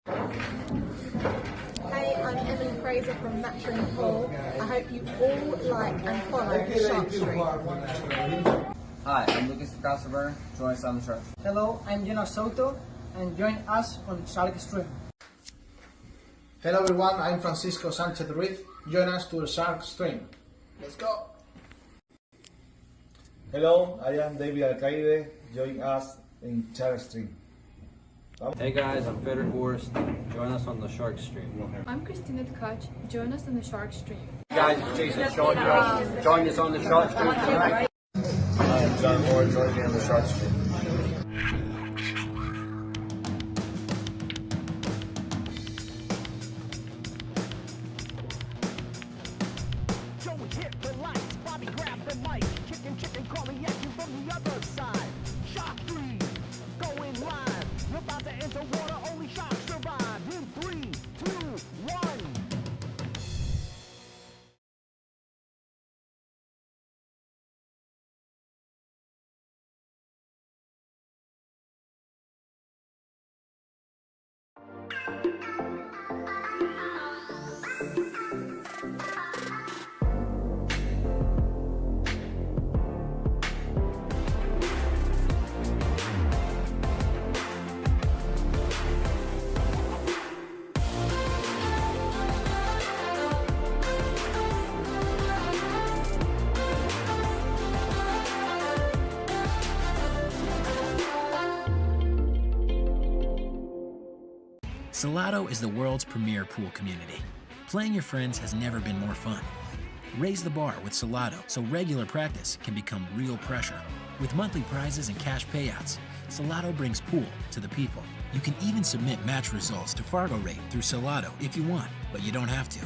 Hey, I'm Emily Fraser from McDermott Cues. I hope you all like and follow Shark Stream. Hi, I'm Lucas Casaver. Join us on the Shark. Hello, I'm Salotto, and join us on Shark Stream. Hello everyone, I'm Francisco Sanchez Ruiz. Join us to the Shark Stream. Let's go! Hello, I am David Alcaide. Join us in Shark Stream. Hey guys, I'm Fedor Horst. Join us on the Shark Stream. I'm Christina Tkach. Join us on the Shark Stream. Hey guys, it's Jason Shaw. Join us on the Shark Stream tonight. I'm John Moore. Join me on the Shark Stream. Joey hit the lights, Bobby grabbed the mic, chicken calling at you from the other side. Shark Stream, going live. You're about to enter water, only sharks survive. In 3, 2, 1. Salotto is the world's premier pool community. Playing your friends has never been more fun. Raise the bar with Salotto so regular practice can become real pressure. With monthly prizes and cash payouts, Salotto brings pool to the people. You can even submit match results to Fargo Rate through Salotto if you want, but you don't have to.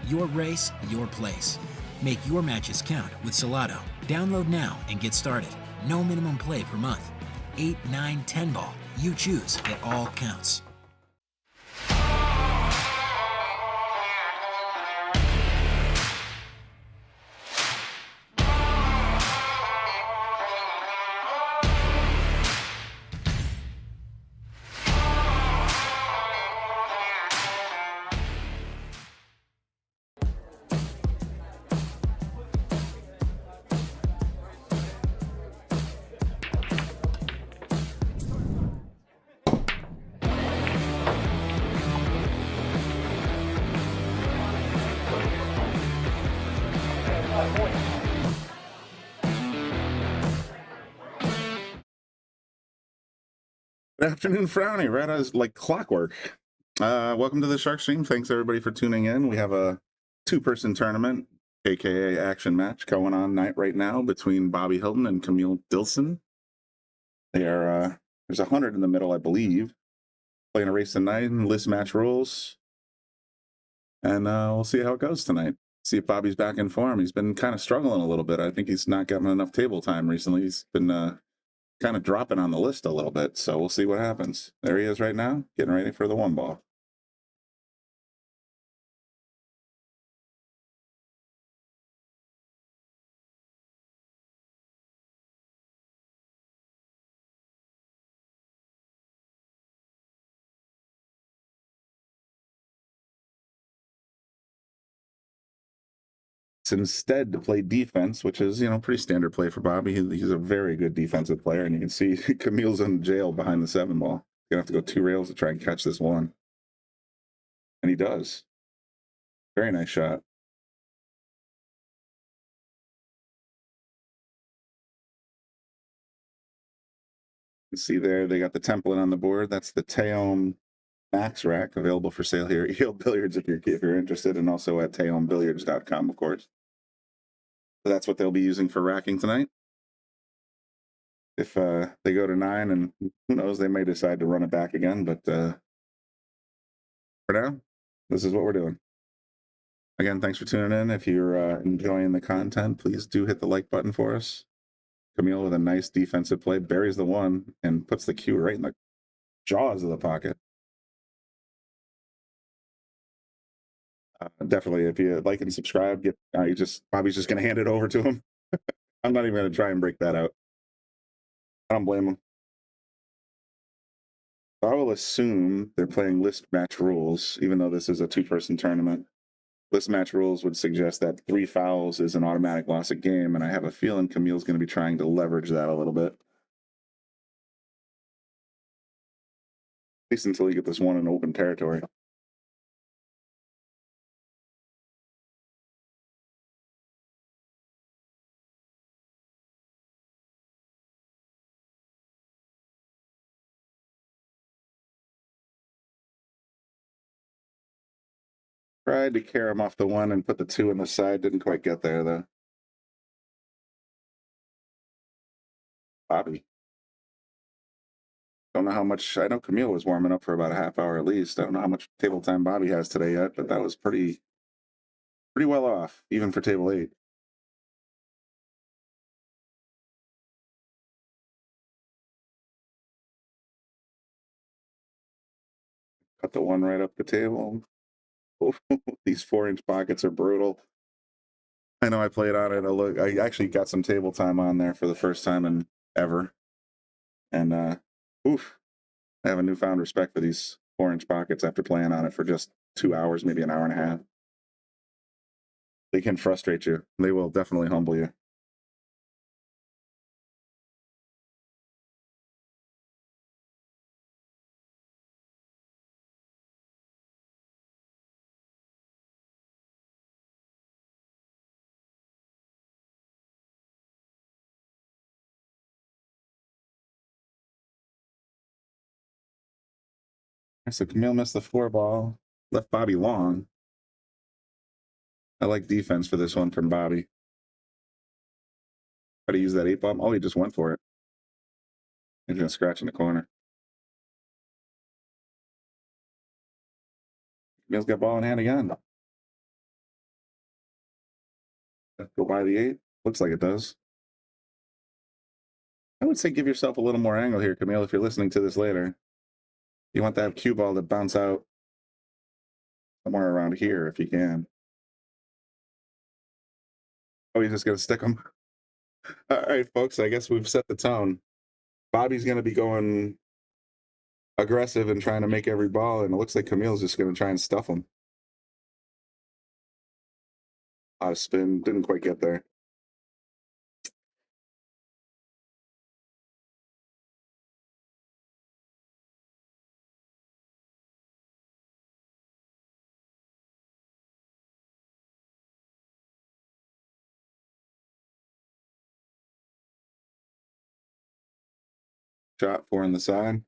Your race, your place. Make your matches count with Salotto. Download now and get started. No minimum play per month. 8, 9, 10 ball. You choose. It all counts. Good afternoon, Frowny. Right as like clockwork. Welcome to the Shark Stream. Thanks everybody for tuning in. We have a two-person tournament, aka action match, going on right now between Bobby Hilton and Kamil Dilsen. They are there's 100 in the middle, I believe. Playing a race tonight, list match rules, and we'll see how it goes tonight. See if Bobby's back in form. He's been kind of struggling a little bit. I think he's not getting enough table time recently. He's been kind of dropping on the list a little bit, so we'll see what happens. There he is right now, getting ready for the one ball. Instead to play defense, which is, pretty standard play for Bobby. He's a very good defensive player, and you can see Kamil's in jail behind the 7 ball. Gonna have to go 2 rails to try and catch this one. And he does. Very nice shot. You can see there, they got the template on the board. That's the Taom Max Rack, available for sale here at Yale Billiards if you're interested, and also at taombilliards.com, of course. So that's what they'll be using for racking tonight. If they go to 9, and who knows, they may decide to run it back again, but for now, this is what we're doing. Again, thanks for tuning in. If you're enjoying the content, please do hit the like button for us. Kamil with a nice defensive play, buries the one, and puts the cue right in the jaws of the pocket. Definitely, if you like and subscribe, Bobby's just going to hand it over to him. I'm not even going to try and break that out. I don't blame him. I will assume they're playing list match rules, even though this is a two-person tournament. List match rules would suggest that 3 fouls is an automatic loss of game, and I have a feeling Kamil's going to be trying to leverage that a little bit. At least until you get this one in open territory. Tried to carry him off the 1 and put the 2 on the side. Didn't quite get there, though. Bobby. Don't know how much. I know Kamil was warming up for about a half hour at least. I don't know how much table time Bobby has today yet, but that was pretty well off, even for table 8. Cut the 1 right up the table. These 4-inch pockets are brutal. I know I played on it. I actually got some table time on there for the first time in ever. And oof, I have a newfound respect for these 4-inch pockets after playing on it for just 2 hours, maybe an hour and a half. They can frustrate you. They will definitely humble you. So Kamil missed the 4 ball, left Bobby long. I like defense for this one from Bobby. Try to use that 8 ball. Oh, he just went for it. He's going to scratch in the corner. Kamil's got ball in hand again. Go by the 8. Looks like it does. I would say give yourself a little more angle here, Kamil, if you're listening to this later. You want that cue ball to bounce out somewhere around here if you can. Oh, he's just going to stick them. All right, folks, I guess we've set the tone. Bobby's going to be going aggressive and trying to make every ball, and it looks like Kamil's just going to try and stuff him. A lot of spin. Didn't quite get there. Shot 4 on the side.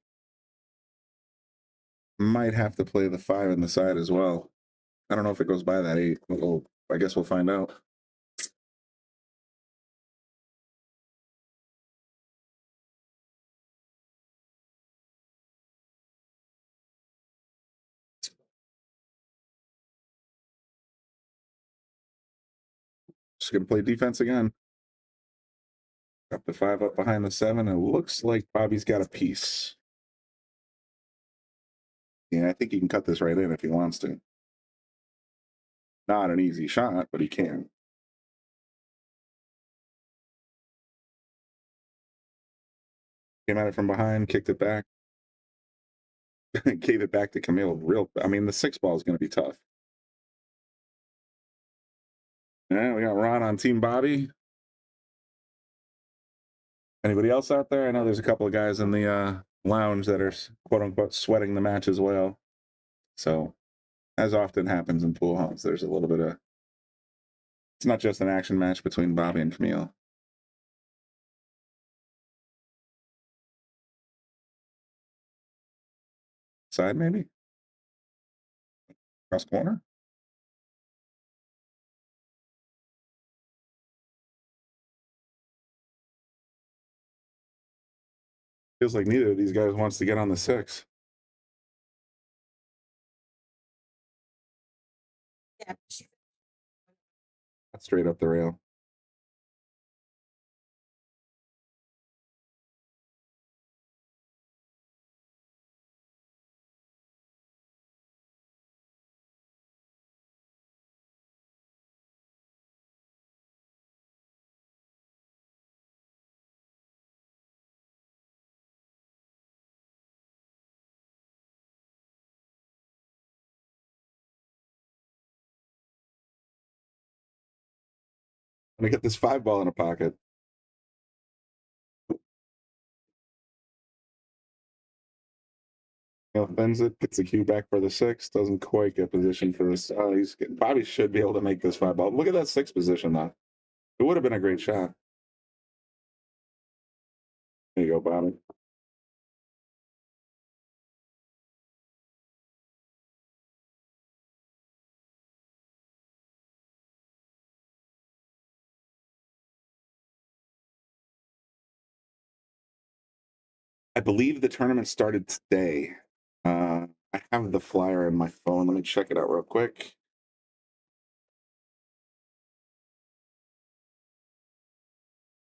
Might have to play the 5 on the side as well. I don't know if it goes by that 8. I guess we'll find out. Just going to play defense again. Got the 5 up behind the 7. It looks like Bobby's got a piece. Yeah, I think he can cut this right in if he wants to. Not an easy shot, but he can. Came at it from behind, kicked it back. Gave it back to Kamil. I mean, the 6 ball is going to be tough. Yeah, we got Ron on Team Bobby. Anybody else out there? I know there's a couple of guys in the lounge that are quote-unquote sweating the match as well. So, as often happens in pool halls, there's a little bit of... It's not just an action match between Bobby and Kamil. Side, maybe? Cross corner? Feels like neither of these guys wants to get on the 6. Yeah. That's straight up the rail. Gonna get this 5-ball in a pocket. Bends it, gets the cue back for the 6, doesn't quite get position for this. Bobby should be able to make this 5-ball. Look at that 6 position though. It would have been a great shot. There you go, Bobby. I believe the tournament started today. I have the flyer in my phone. Let me check it out real quick.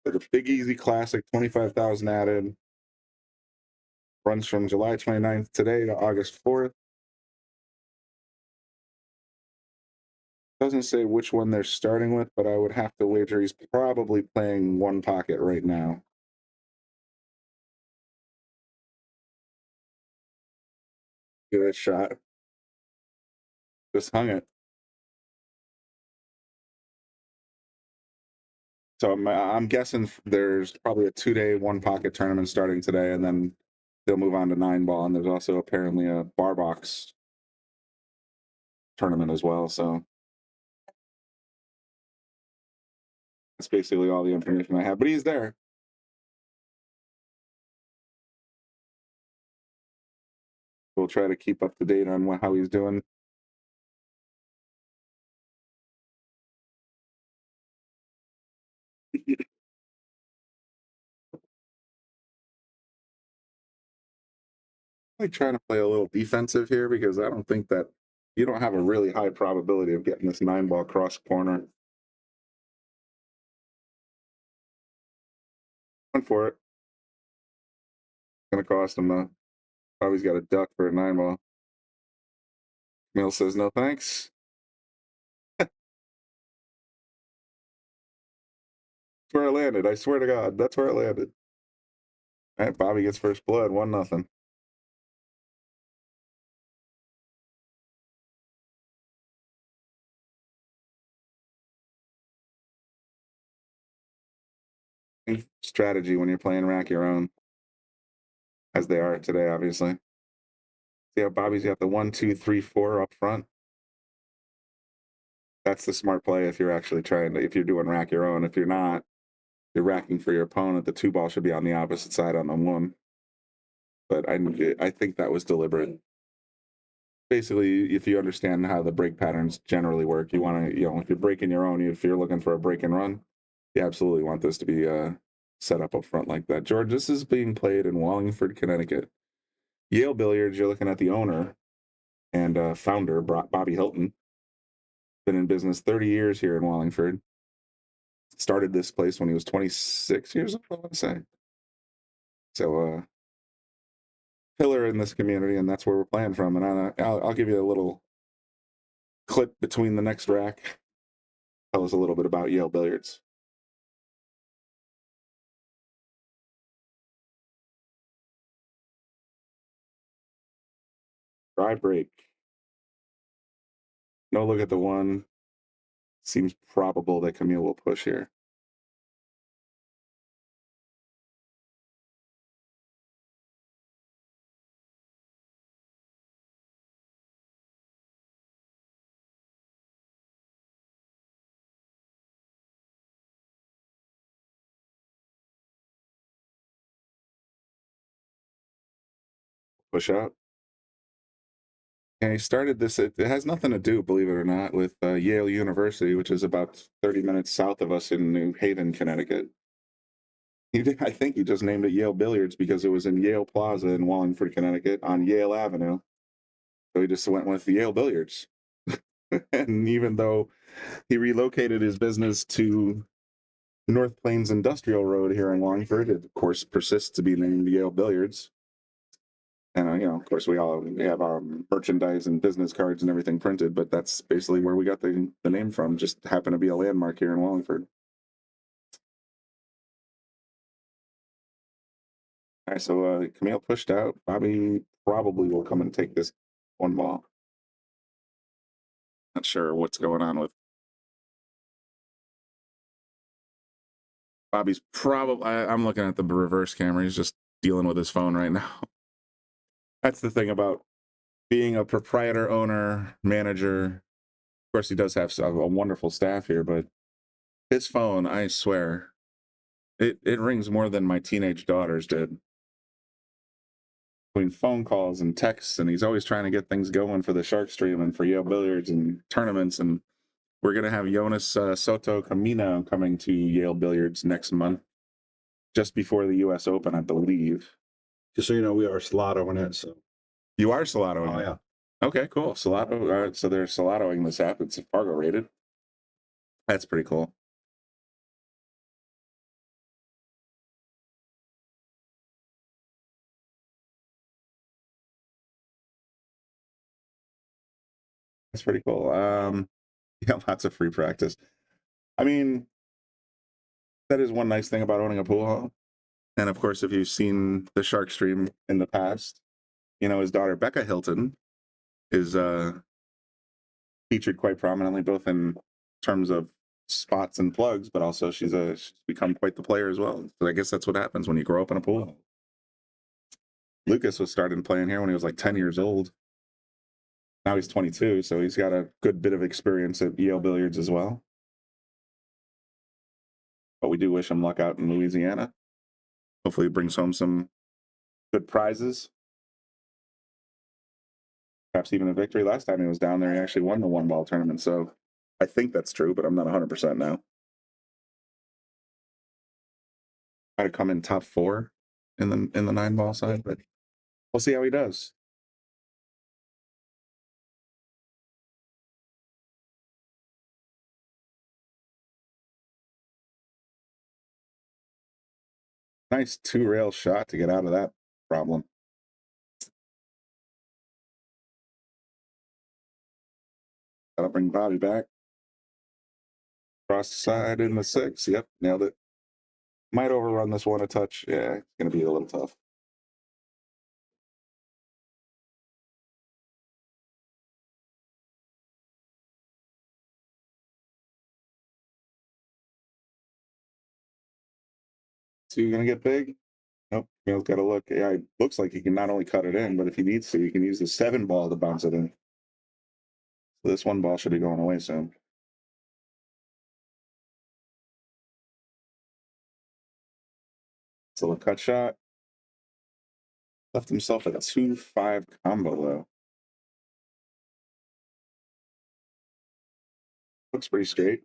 The Big Easy Classic, 25,000 added. Runs from July 29th today to August 4th. Doesn't say which one they're starting with, but I would have to wager he's probably playing one pocket right now. Give it a shot. Just hung it. So I'm guessing there's probably a 2-day one pocket tournament starting today, and then they'll move on to 9-ball. And there's also apparently a bar box tournament as well. So that's basically all the information I have. But he's there. We'll try to keep up to date on how he's doing. Like trying to play a little defensive here because I don't think that you don't have a really high probability of getting this 9-ball cross corner. Went for it. Gonna cost him though. Probably's got a duck for a 9-ball. Kamil says no thanks. That's where it landed. I swear to God, that's where it landed. All right, Bobby gets first blood, 1-0. Strategy when you're playing rack your own, as they are today, obviously. See how Bobby's got the 1, 2, 3, 4 up front. That's the smart play if you're actually if you're doing rack your own. If you're not, you're racking for your opponent. The 2-ball should be on the opposite side on the 1. But I think that was deliberate. Basically, if you understand how the break patterns generally work, you want to, if you're breaking your own, if you're looking for a break and run, you absolutely want this to be set up front like that. George, this is being played in Wallingford, Connecticut. Yale Billiards, you're looking at the owner and founder, Bobby Hilton. Been in business 30 years here in Wallingford. Started this place when he was 26 years old, I want to say. So, pillar in this community, and that's where we're playing from. And I'll give you a little clip between the next rack. Tell us a little bit about Yale Billiards. Dry break. No look at the 1. Seems probable that Kamil will push here. Push out. And he started this, it has nothing to do, believe it or not, with Yale University, which is about 30 minutes south of us in New Haven, Connecticut. I think he just named it Yale Billiards because it was in Yale Plaza in Wallingford, Connecticut on Yale Avenue. So he just went with Yale Billiards. And even though he relocated his business to North Plains Industrial Road here in Wallingford, it of course persists to be named Yale Billiards. And, of course, we have our merchandise and business cards and everything printed, but that's basically where we got the name from. Just happened to be a landmark here in Wallingford. All right, so Kamil pushed out. Bobby probably will come and take this 1-ball. Not sure what's going on with Bobby's probably, I'm looking at the reverse camera. He's just dealing with his phone right now. That's the thing about being a proprietor, owner, manager. Of course, he does have a wonderful staff here, but his phone, I swear, it rings more than my teenage daughters did. Between phone calls and texts, and he's always trying to get things going for the Shark Stream and for Yale Billiards and tournaments. And we're going to have Jonas Soto Camino coming to Yale Billiards next month, just before the U.S. Open, I believe. Just so you know, we are Salotto in it. So you are Salotto. Oh yeah. Okay, cool. Salotto. So they're Salottoing this app. It's Fargo rated. That's pretty cool. That's pretty cool. Yeah, lots of free practice. I mean, that is one nice thing about owning a pool hall. And of course, if you've seen the Shark Stream in the past, you know, his daughter Becca Hilton is featured quite prominently, both in terms of spots and plugs, but also she's become quite the player as well. So I guess that's what happens when you grow up in a pool hall. Lucas was started playing here when he was like 10 years old. Now he's 22, so he's got a good bit of experience at Yale Billiards as well. But we do wish him luck out in Louisiana. Hopefully he brings home some good prizes. Perhaps even a victory. Last time he was down there, he actually won the one-ball tournament. So I think that's true, but I'm not 100% now. Try to come in top 4 in the 9-ball side, but we'll see how he does. Nice 2-rail shot to get out of that problem. That'll bring Bobby back. Cross the side in the 6. Yep, nailed it. Might overrun this one a touch. Yeah, it's going to be a little tough. So you're going to get big? Nope. Kamil's got to look. Yeah, it looks like he can not only cut it in, but if he needs to, he can use the 7-ball to bounce it in. So this 1 ball should be going away soon. So a cut shot. Left himself a 2-5 combo, though. Looks pretty straight.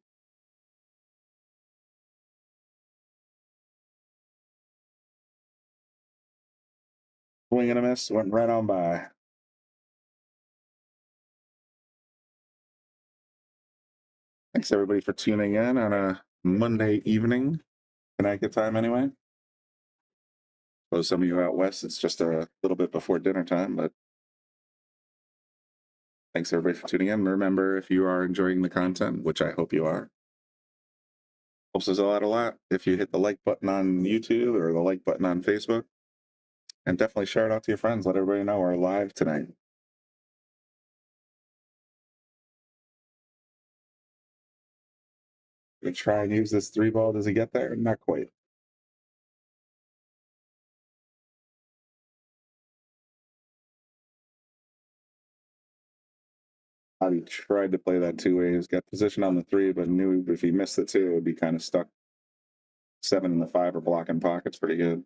Swing and a miss. Went right on by. Thanks, everybody, for tuning in on a Monday evening. Connecticut time, anyway. For some of you out west, it's just a little bit before dinner time, but thanks, everybody, for tuning in. Remember, if you are enjoying the content, which I hope you are, helps us out a lot if you hit the like button on YouTube or the like button on Facebook. And definitely share it out to your friends. Let everybody know we're live tonight. Gonna try and use this 3-ball. Does he get there? Not quite. He tried to play that 2 ways. Got position on the 3, but knew if he missed the 2, it would be kind of stuck. 7 and the 5 are blocking pockets pretty good.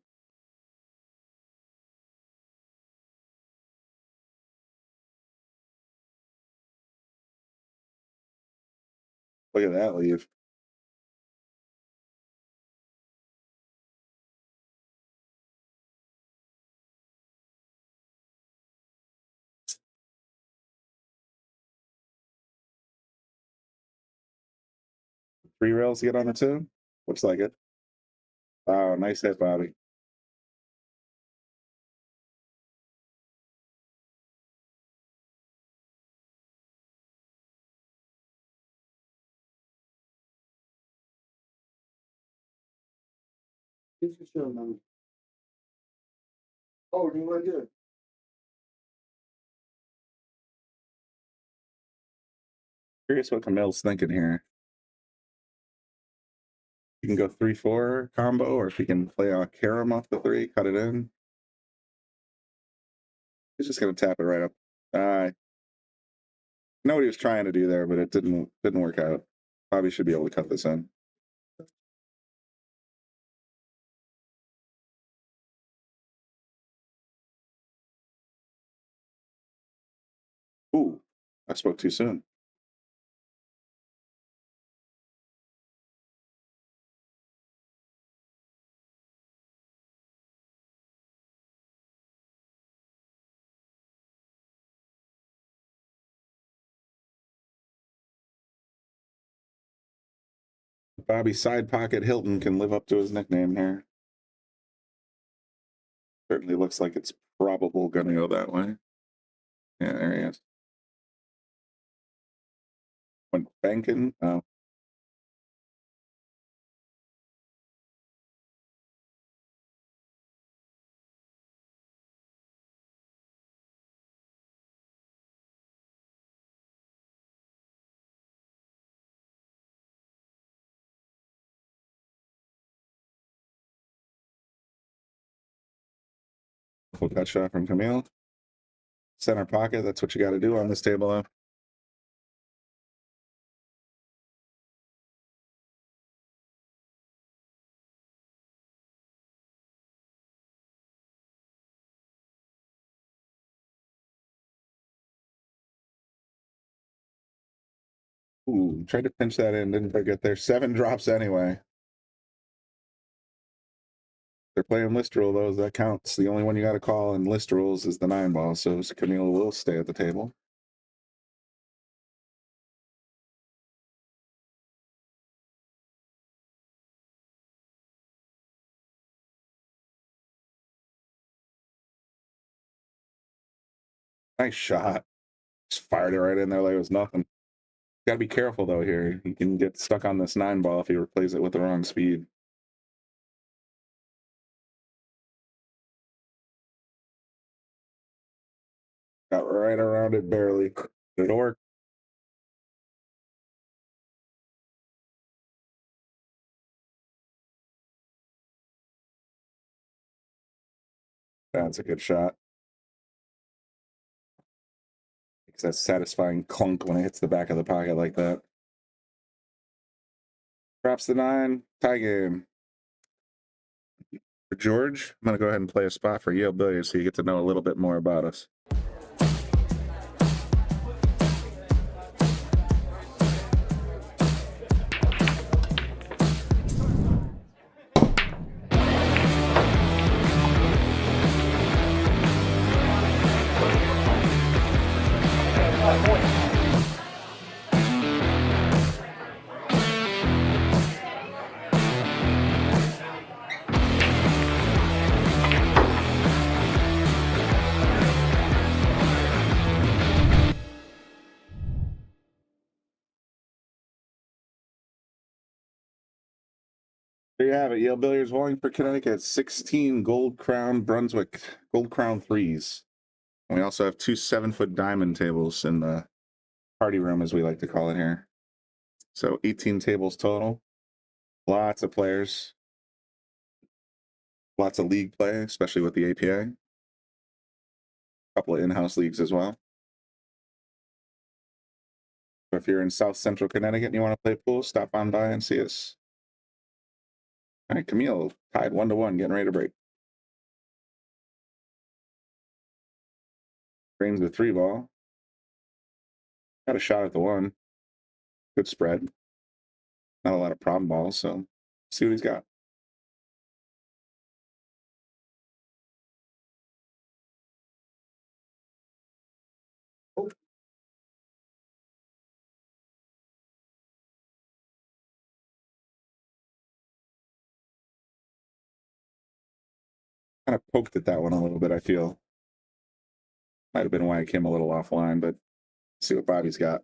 Look at that leave. Three rails to get on the 2? Looks like it. Wow, nice hit, Bobby. Oh, you want to do it? Curious what Kamil's thinking here. You can go 3-4 combo, or if you can play a carom off the 3, cut it in. He's just gonna tap it right up. I know what he was trying to do there, but it didn't work out. Probably should be able to cut this in. Ooh, I spoke too soon. Bobby Side Pocket Hilton can live up to his nickname here. Certainly looks like it's probable going to go that way. Yeah, there he is. Went banking. Oh. Full cut shot from Kamil. Center pocket, that's what you got to do on this table, though. Ooh, tried to pinch that in, didn't quite get there. 7 drops anyway. They're playing list rule, though, that counts. The only one you got to call in list rules is the 9 ball, so Kamil will stay at the table. Nice shot. Just fired it right in there like it was nothing. Got to be careful, though, here. He can get stuck on this 9 ball if he replays it with the wrong speed. Got right around it barely. It'll work. That's a good shot. It's that satisfying clunk when it hits the back of the pocket like that. Drops the 9. Tie game. For George, I'm going to go ahead and play a spot for Yale Billiards so you get to know a little bit more about us. There you have it. Yale Billiards, Wallingford, Connecticut. 16 Gold Crown Brunswick Gold Crown 3s. And we also have 2 7-foot diamond tables in the party room, as we like to call it here. So 18 tables total. Lots of players. Lots of league play, especially with the APA. A couple of in-house leagues as well. So if you're in South Central Connecticut and you want to play pool, stop on by and see us. All right, Kamil tied 1-1, getting ready to break. Drains the 3 ball. Got a shot at the 1. Good spread. Not a lot of problem balls, so see what he's got. Kind of poked at that one a little bit, I feel. Might have been why I came a little offline, but see what Bobby's got.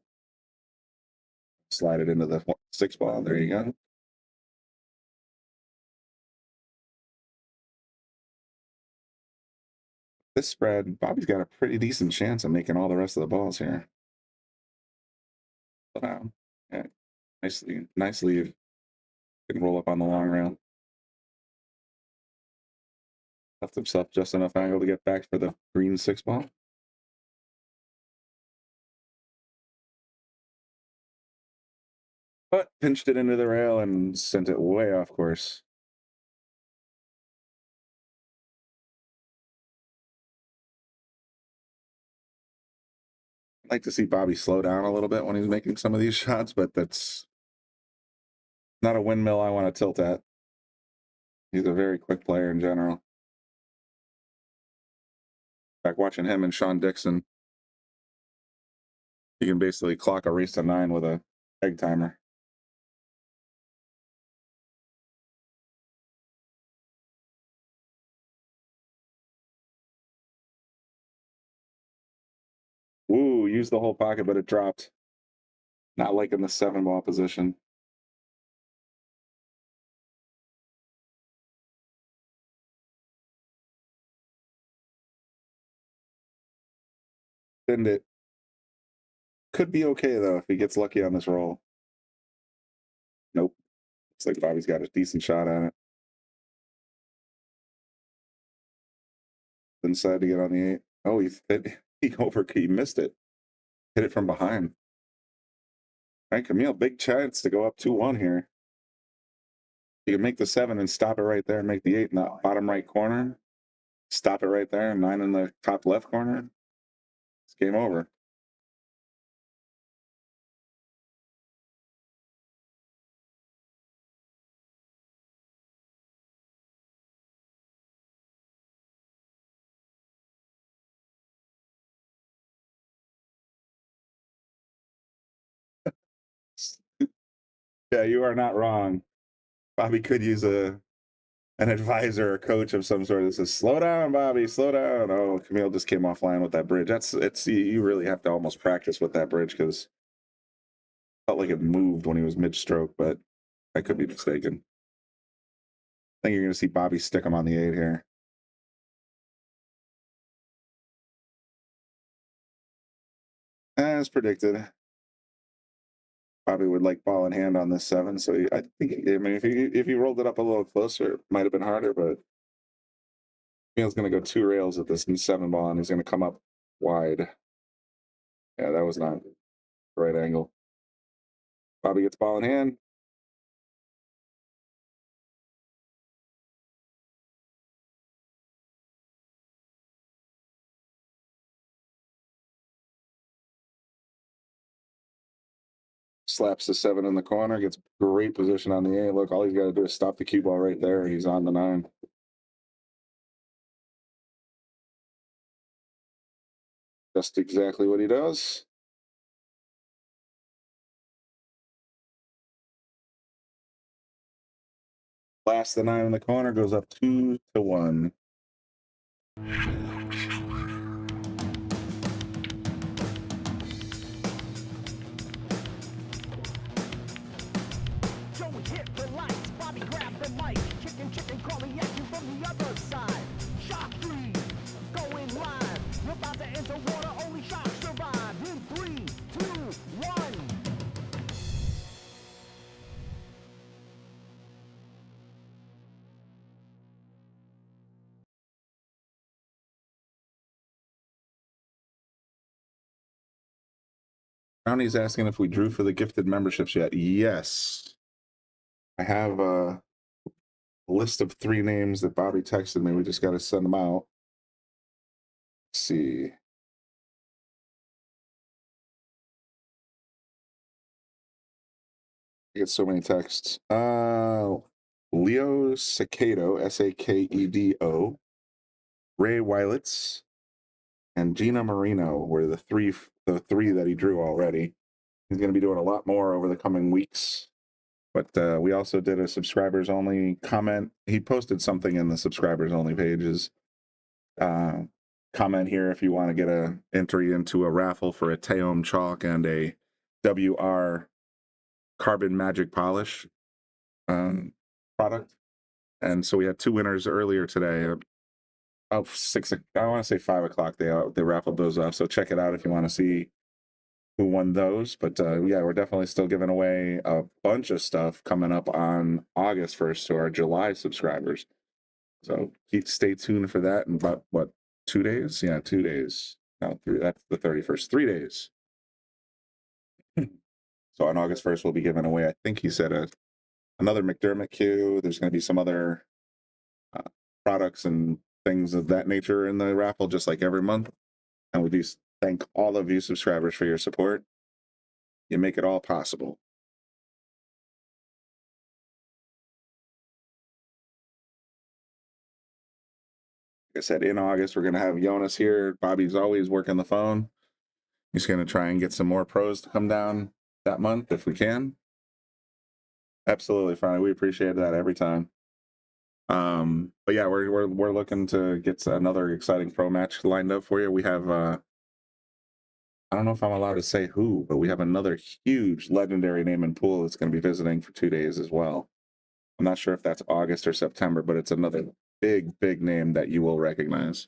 Slide it into the 6 ball. There you go. This spread, Bobby's got a pretty decent chance of making all the rest of the balls here. Wow. Yeah. Nice leave. Can roll up on the long rail. Left himself just enough angle to get back for the green 6 ball. But pinched it into the rail and sent it way off course. I'd like to see Bobby slow down a little bit when he's making some of these shots, but that's not a windmill I want to tilt at. He's a very quick player in general. Back watching him and Sean Dixon, you can basically clock a race to 9 with a egg timer. Ooh, used the whole pocket, but it dropped. Not liking the 7 ball position. Send it. Could be okay, though, if he gets lucky on this roll. Nope. Looks like Bobby's got a decent shot at it. Inside to get on the 8. Oh, he missed it. Hit it from behind. All right, Kamil, big chance to go up 2-1 here. You can make the 7 and stop it right there and make the 8 in the bottom right corner. Stop it right there, 9 in the top left corner. It's game over. Yeah, you are not wrong. Bobby could use an advisor or coach of some sort that says, slow down, Bobby, slow down. Oh, Kamil just came offline with that bridge. You really have to almost practice with that bridge because it felt like it moved when he was mid-stroke, but I could be mistaken. I think you're going to see Bobby stick him on the 8 here. As predicted. Bobby would like ball in hand on this 7, so I mean, if he rolled it up a little closer, it might have been harder, but Kamil's going to go 2 rails at this 7 ball, and he's going to come up wide. Yeah, that was not the right angle. Bobby gets ball in hand. Slaps the 7 in the corner, gets great position on the 8. Look, all he's got to do is stop the cue ball right there, and he's on the 9. Just exactly what he does. Blast the 9 in the corner, goes up 2-1. Joey hit the lights, Bobby grabbed the mic, chicken calling at you from the other side. Shock 3, going live. You're about to enter water, only shock survive. In 3, 2, 1. Brownie's asking if we drew for the gifted memberships yet. Yes. I have a list of 3 names that Bobby texted me. We just got to send them out. Let's see. I get so many texts. Leo Sakedo, Sakedo, Ray Wilets, and Gina Marino were the three that he drew already. He's going to be doing a lot more over the coming weeks. But we also did a subscribers only comment. He posted something in the subscribers only pages. Comment here if you want to get a entry into a raffle for a Taom chalk and a WR carbon magic polish product. And so we had 2 winners earlier today. I want to say 5 o'clock. They raffled those off. So check it out if you want to see who won those. But yeah, we're definitely still giving away a bunch of stuff coming up on August 1st to our July subscribers. So stay tuned for that in about, what, 2 days? Yeah, 2 days. No, 3. That's the 31st. 3 days. So on August 1st, we'll be giving away, I think he said, another McDermott Cue. There's going to be some other products and things of that nature in the raffle, just like every month. And we do thank all of you subscribers for your support. You make it all possible. Like I said, in August, we're going to have Jonas here. Bobby's always working the phone. He's going to try and get some more pros to come down that month if we can. Absolutely fine. We appreciate that every time. But yeah, we're looking to get another exciting pro match lined up for you. We have I don't know if I'm allowed to say who, but we have another huge legendary name in pool that's going to be visiting for 2 days as well. I'm not sure if that's August or September, but it's another big name that you will recognize.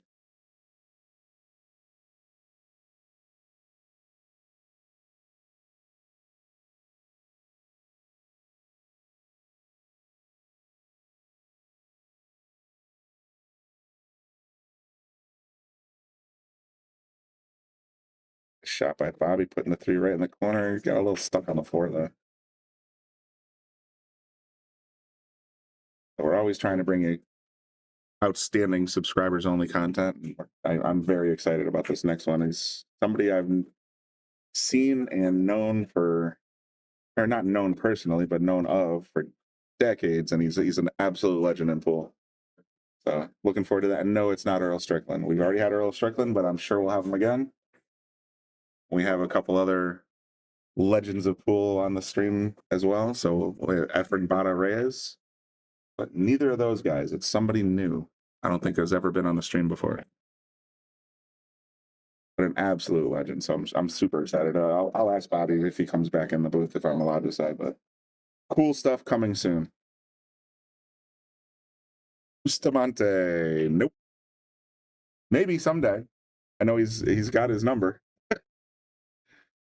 Shot by Bobby, putting the 3 right in the corner. Got a little stuck on the 4 though. We're always trying to bring you outstanding subscribers only content. I'm very excited about this next one. He's somebody I've seen and known for, or not known personally, but known of for decades, and he's an absolute legend in pool. So looking forward to that. And no, it's not Earl Strickland. We've already had Earl Strickland, but I'm sure we'll have him again. We have a couple other legends of pool on the stream as well. So Efren Bada Reyes, but neither of those guys. It's somebody new. I don't think has ever been on the stream before. But an absolute legend. So I'm super excited. I'll ask Bobby if he comes back in the booth if I'm allowed to say. But cool stuff coming soon. Bustamante, nope. Maybe someday. I know he's got his number.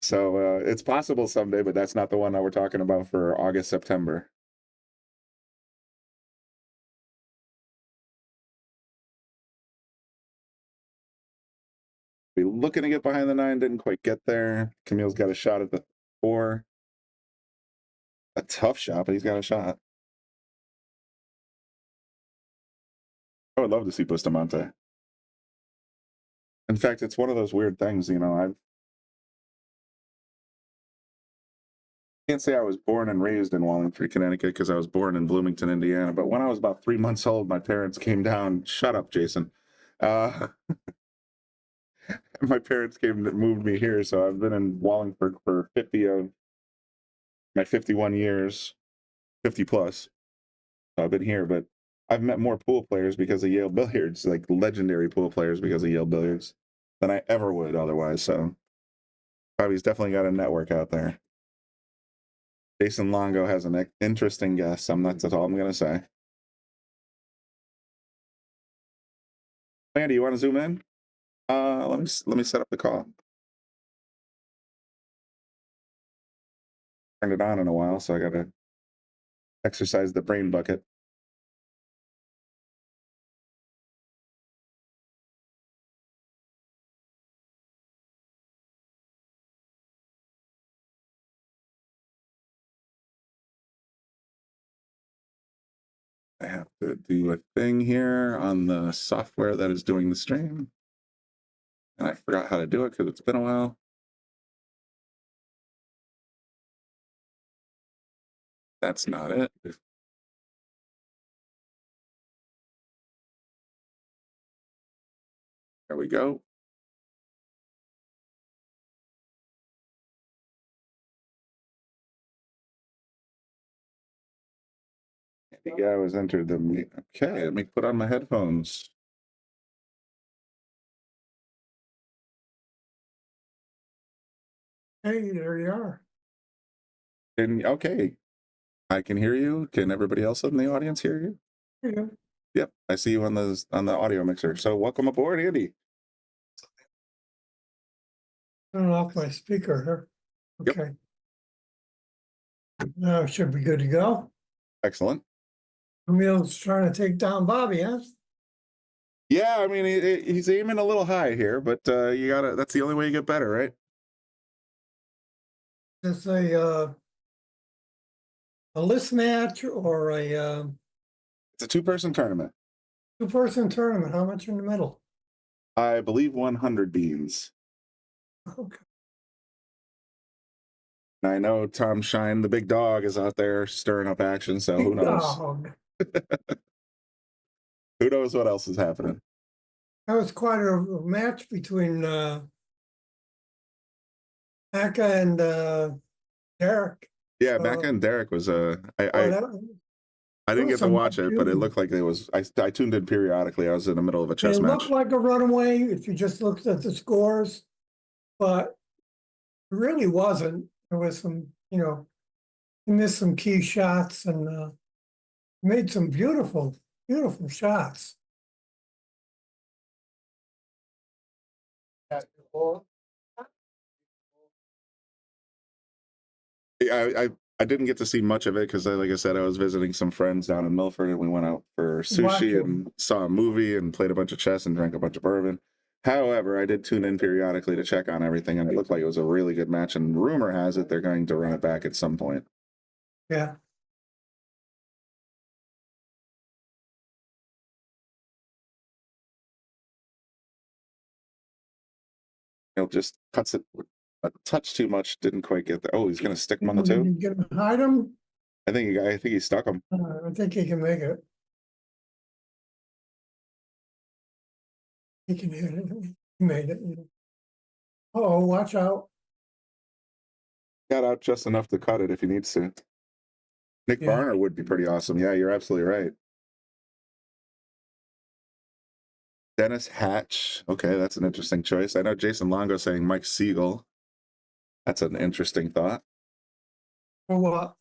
So it's possible someday, but that's not the one that we're talking about for August, September. Be looking to get behind the 9, didn't quite get there. Kamil's got a shot at the 4. A tough shot, but he's got a shot. I would love to see Bustamante. In fact, it's one of those weird things, you know, I can't say I was born and raised in Wallingford, Connecticut, because I was born in Bloomington, Indiana. But when I was about 3 months old, my parents came down. Shut up, Jason. My parents moved me here, so I've been in Wallingford for 50 of my 51 years, 50 plus. So I've been here, but I've met more pool players because of Yale Billiards, like legendary pool players because of Yale Billiards, than I ever would otherwise. So Bobby's definitely got a network out there. Jason Longo has an interesting guess. That's all I'm going to say. Andy, you want to zoom in? Let me set up the call. Turned it on in a while, so I got to exercise the brain bucket. I have to do a thing here on the software that is doing the stream. And I forgot how to do it because it's been a while. That's not it. There we go. The guy was entered the. Okay, let me put on my headphones. Hey, there you are. And okay, I can hear you. Can everybody else in the audience hear you? Yeah. Yep, I see you on the audio mixer. So welcome aboard, Andy. Turn off my speaker here. Yep. Okay. Now it should be good to go. Excellent. Kamil's trying to take down Bobby, huh? Yeah, I mean, he's aiming a little high here, but you gotta, that's the only way you get better, right? It's a list match or a It's a two-person tournament. two-person tournament. How much in the middle? I believe 100 beans. Okay. And I know Tom Shine, the big dog, is out there stirring up action, so who knows? Dog. Who knows what else is happening? That was quite a match between Aka and Derek. Yeah, Becca and Derek was Boy, I didn't was get to some watch it, but it shooting. looked like it was. I tuned in periodically. I was in the middle of a chess It match. looked like a runaway if you just looked at the scores, but it really wasn't. There was some, he missed some key shots and made some beautiful, beautiful shots. I didn't get to see much of it because, like I said, I was visiting some friends down in Milford, and we went out for sushi Watching. and saw a movie and played a bunch of chess and drank a bunch of bourbon. However, I did tune in periodically to check on everything, and it looked like it was a really good match. And rumor has it they're going to run it back at some point. Yeah. It just cuts it a touch too much. Didn't quite get there. Oh, he's going to stick him on the Did two. you get him, hide him? I think he stuck him. I think he can make it. He can hit it. He made it. Oh, watch out. Got out just enough to cut it if he needs to. Nick Yeah. Barner would be pretty awesome. Yeah, you're absolutely right. Dennis Hatch. Okay, that's an interesting choice. I know Jason Longo saying Mike Siegel. That's an interesting thought. For what?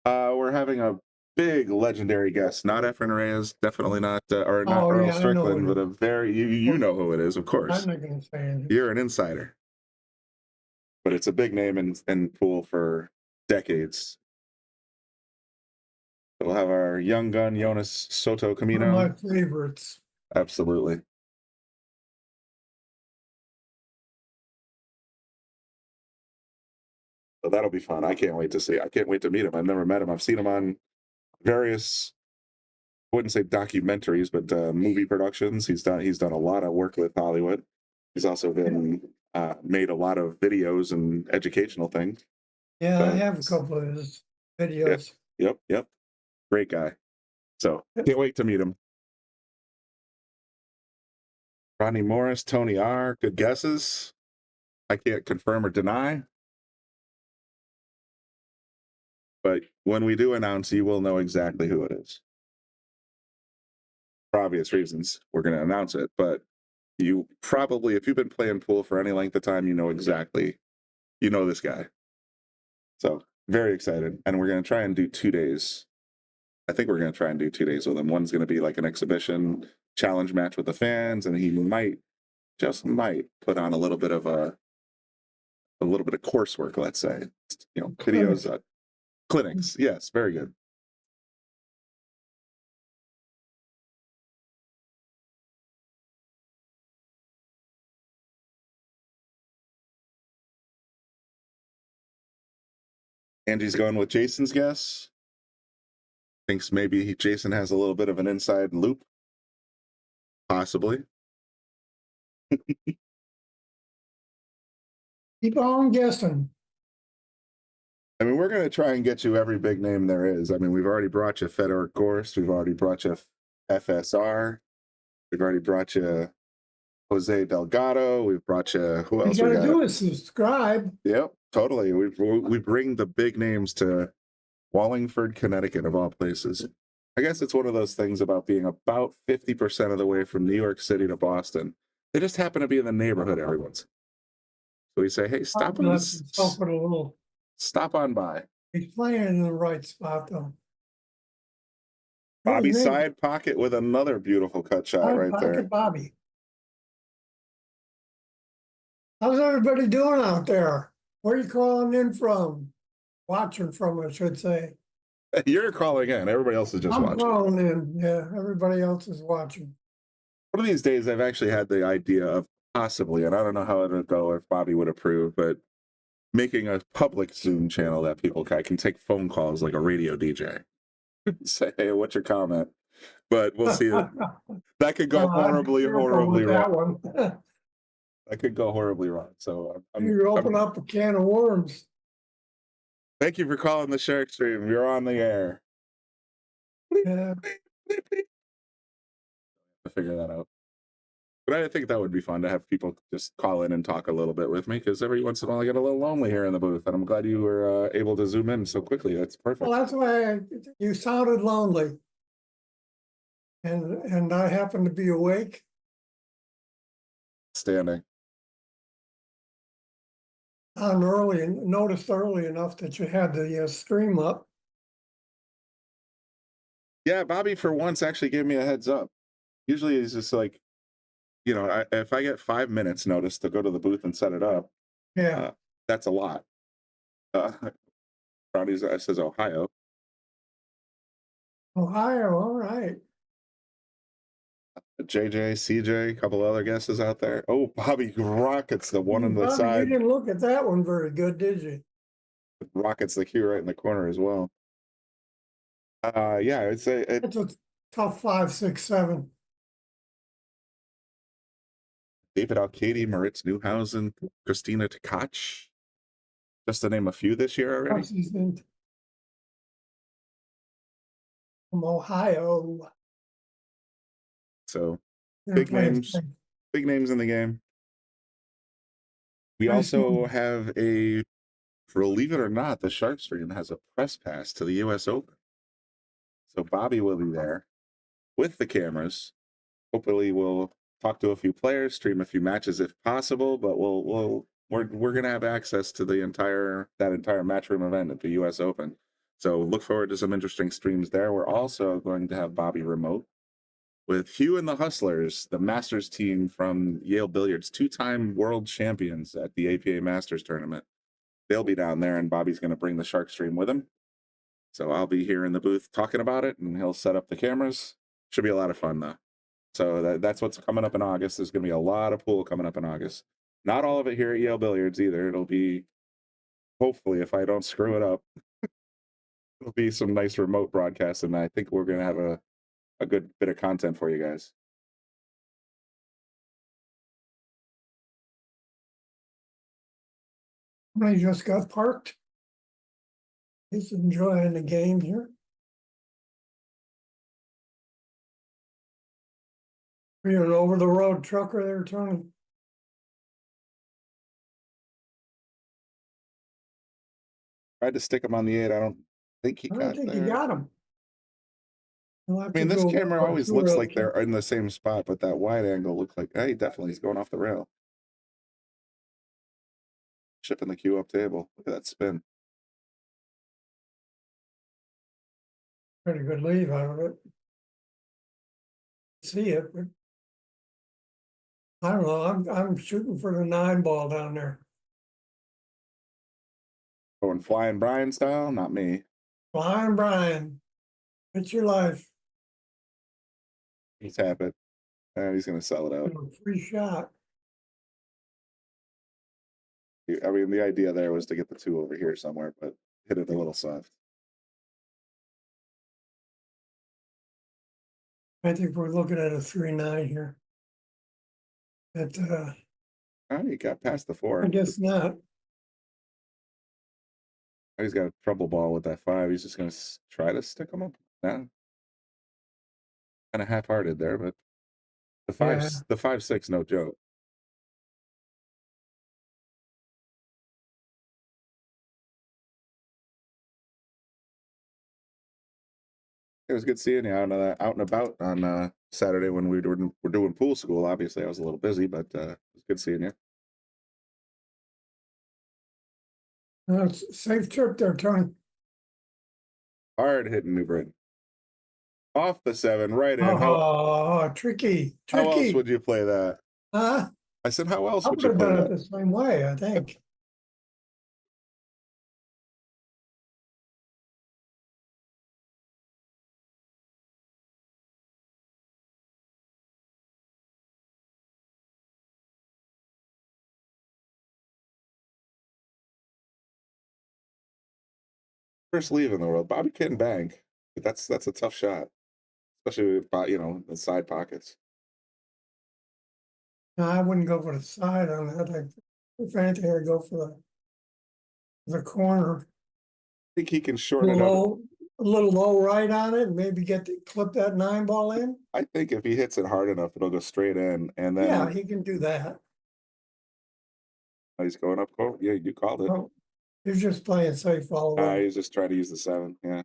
We're having a big legendary guest, not Efren Reyes, definitely not, or not Oh, Earl yeah, I know Strickland, who it but a very, you know who it is, of course. I'm not going to say anything. You're an insider. But it's a big name in pool for decades. We'll have our young gun, Jonas Soto One of Camino. my favorites. Absolutely. So that'll be fun. I can't wait to see. I can't wait to meet him. I've never met him. I've seen him on various, I wouldn't say documentaries, but movie productions. He's done a lot of work with Hollywood. He's also been made a lot of videos and educational things. Yeah, I have a couple of his videos. Yep. Great guy. So can't wait to meet him. Rodney Morris, Tony R. Good guesses. I can't confirm or deny. But when we do announce, you will know exactly who it is. For obvious reasons, we're going to announce it. But you probably, if you've been playing pool for any length of time, you know exactly, you know this guy. So very excited. And we're going to try and do 2 days. I think we're going to try and do 2 days with him. One's going to be like an exhibition challenge match with the fans, and he might put on a little bit of coursework, let's say, videos, clinics. Yes, very good. Angie's going with Jason's guess. Thinks maybe Jason has a little bit of an inside loop. Possibly. Keep on guessing. I mean, we're going to try and get you every big name there is. I mean, we've already brought you Fedor Gorst. We've already brought you FSR. We've already brought you Jose Delgado. We've brought you, who else? You we got to got? do is subscribe. Yep, totally. We bring the big names to Wallingford, Connecticut, of all places. I guess it's one of those things about being about 50% of the way from New York City to Boston. They just happen to be in the neighborhood every once. So we say, hey, stop on by. He's playing in the right spot, though. Bobby Hey, man. side pocket with another beautiful cut shot Side right pocket there. Bobby. How's everybody doing out there? Where are you calling in from? Watching from, I should say. You're calling in. Everybody else is just I'm watching. calling in. Yeah, everybody else is watching. One of these days, I've actually had the idea of possibly, and I don't know how it would go if Bobby would approve, but making a public Zoom channel that people can take phone calls like a radio DJ. Say, hey, what's your comment? But we'll see. That could go horribly, horribly wrong. That could go horribly wrong. So you open up a can of worms. Thank you for calling the Shark Stream. You're on the air. Yeah. To figure that out. But I think that would be fun to have people just call in and talk a little bit with me, because every once in a while I get a little lonely here in the booth, and I'm glad you were able to zoom in so quickly. That's perfect. Well, that's why you sounded lonely. And I happened to be awake. Standing. On early and noticed early enough that you had the stream up. Yeah, Bobby for once actually gave me a heads up. Usually he's just like, you know, if I get 5 minutes notice to go to the booth and set it up, yeah, that's a lot. Ronnie says Ohio. Ohio, all right. JJ, CJ, a couple other guesses out there. Oh, Bobby rockets the one on the side. You didn't look at that one very good, did you? Rockets the cue right in the corner as well. Yeah, I'd say it's a tough 5, 6, 7. David Alcady, Moritz Newhausen, Christina Tkach. Just to name a few this year already. From Ohio. So big names in the game. We also have believe it or not, the Shark Stream has a press pass to the US Open. So Bobby will be there with the cameras. Hopefully we'll talk to a few players, stream a few matches if possible, but we're gonna have access to that entire matchroom event at the US Open. So look forward to some interesting streams there. We're also going to have Bobby remote with Hugh and the Hustlers, the Masters team from Yale Billiards, 2-time world champions at the APA Masters tournament. They'll be down there, and Bobby's going to bring the Shark Stream with him. So I'll be here in the booth talking about it, and he'll set up the cameras. Should be a lot of fun, though. So that's what's coming up in August. There's going to be a lot of pool coming up in August. Not all of it here at Yale Billiards either. It'll be, hopefully, if I don't screw it up, it'll be some nice remote broadcasts, and I think we're going to have a good bit of content for you guys. I just got parked. He's enjoying the game here. Are you an over-the-road trucker there, Tony? Tried to stick him on the 8. I don't think he got there. I don't think he got him. I mean, this camera always looks like they're in the same spot, but that wide angle looks like, hey, definitely he's going off the rail. Shipping the cue up table. Look at that spin. Pretty good leave out of it. See it, but I don't know. I'm shooting for the 9 ball down there. Going Flying Brian style, not me. Flying Brian, it's your life. He's happy. And he's going to sell it out. Free shot. I mean, the idea there was to get the 2 over here somewhere, but hit it a little soft. I think we're looking at a 3-9 here. Oh, he got past the 4. I guess not. He's got a trouble ball with that 5. He's just going to try to stick him up. Nah. Kind of half-hearted there, but the 5-6, no joke. It was good seeing you out and about on Saturday when we were doing pool school. Obviously, I was a little busy, but it was good seeing you. It's a safe trip there, Tony. Hard hitting New Britain. Off the 7, right in. Oh, tricky. How else would you play that? Huh? I said, how else I would would you have play done it that? the same way, I think. First leave in the world. Bobby can bank, but that's a tough shot, especially with, the side pockets. No, I wouldn't go for the side on that. If anything, I'd go for the corner. I think he can A shorten little it up. low, a little low right on it, and maybe clip that 9-ball in. I think if he hits it hard enough, it'll go straight in, and then Yeah, he can do that. he's going up. Oh, yeah, you called it. Oh, he's just playing safe all the way. He's just trying to use the 7. Yeah.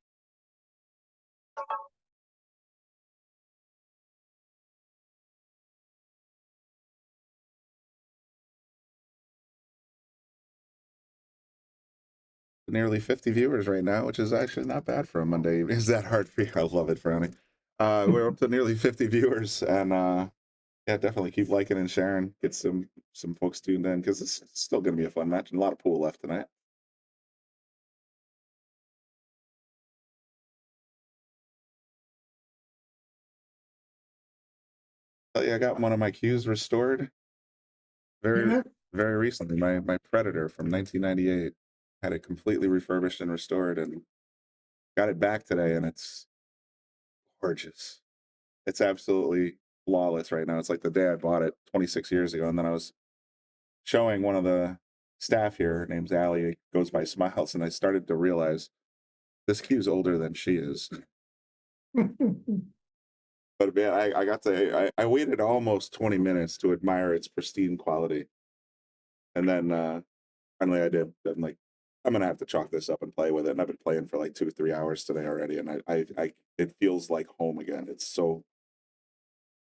Nearly 50 viewers right now, which is actually not bad for a Monday evening. Is that hard for you? I love it, Frowny. We're up to nearly 50 viewers, and yeah, definitely keep liking and sharing. Get some folks tuned in because it's still going to be a fun match and a lot of pool left tonight. Oh yeah, I got one of my cues restored very recently. My Predator from 1998 had it completely refurbished and restored, and got it back today, and it's gorgeous. It's absolutely flawless right now. It's like the day I bought it 26 years ago, and then I was showing one of the staff here. Her name's Allie, goes by Smiles, and I started to realize this cue's older than she is. But man, I got to I waited almost 20 minutes to admire its pristine quality, and then finally I did. I'm like, I'm gonna have to chalk this up and play with it. And I've been playing for like 2 or 3 hours today already, and I it feels like home again. It's so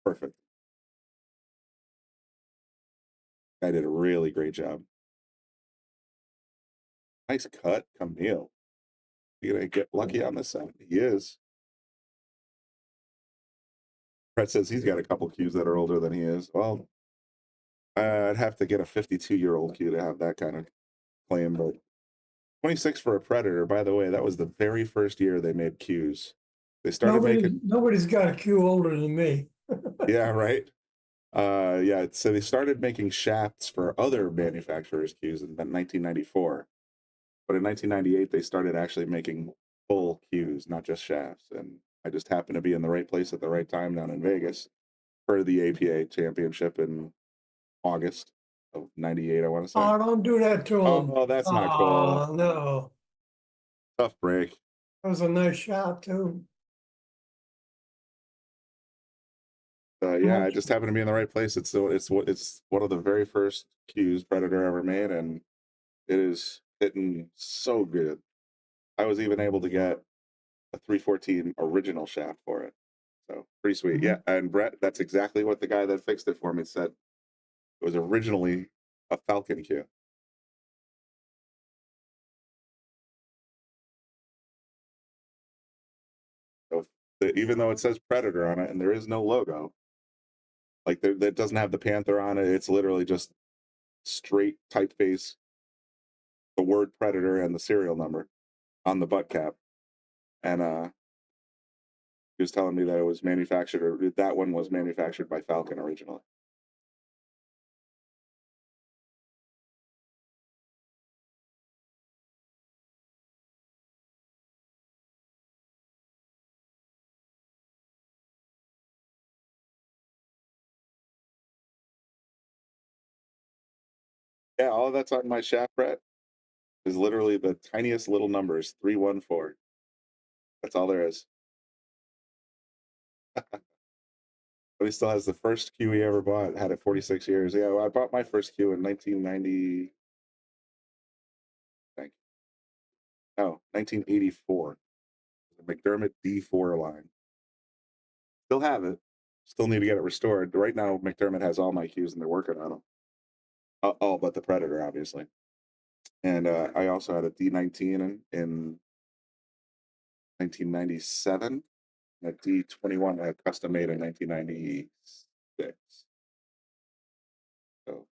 perfect. I did a really great job. Nice cut, Kamil. You gonna get lucky on this side? He is. Brett says he's got a couple cues that are older than he is. Well, I'd have to get a 52-year-old cue to have that kind of claim, but 26 for a Predator. By the way, that was the very first year they made cues. They started making. Nobody's got a cue older than me. Yeah, right. Yeah. So they started making shafts for other manufacturers' cues in 1994, but in 1998 they started actually making full cues, not just shafts. And I just happened to be in the right place at the right time down in Vegas for the APA championship in August of 98, I want to say. Oh, don't do that to him. Oh, that's not cool. Oh, no. Tough break. That was a nice shot, too. Yeah, I just happened to be in the right place. It's one of the very first cues Predator ever made, and it is hitting so good. I was even able to get a 314 original shaft for it. So pretty sweet. Yeah, and Brett, that's exactly what the guy that fixed it for me said. It was originally a Falcon cue. So even though it says Predator on it and there is no logo, like that doesn't have the Panther on it, it's literally just straight typeface, the word Predator and the serial number on the butt cap. And he was telling me that it was manufactured, or that one was manufactured by Falcon originally. Yeah, all of that's on my shaft, Brett, is literally the tiniest little numbers, 314. That's all there is. But he still has the first cue he ever bought. Had it 46 years. Yeah, well, I bought my first cue in 1990. Thank you. No, 1984. The McDermott D4 line. Still have it. Still need to get it restored. Right now, McDermott has all my cues and they're working on them. All but the Predator, obviously. And I also had a D19 in 1997. A D21 I had custom made in 1996. So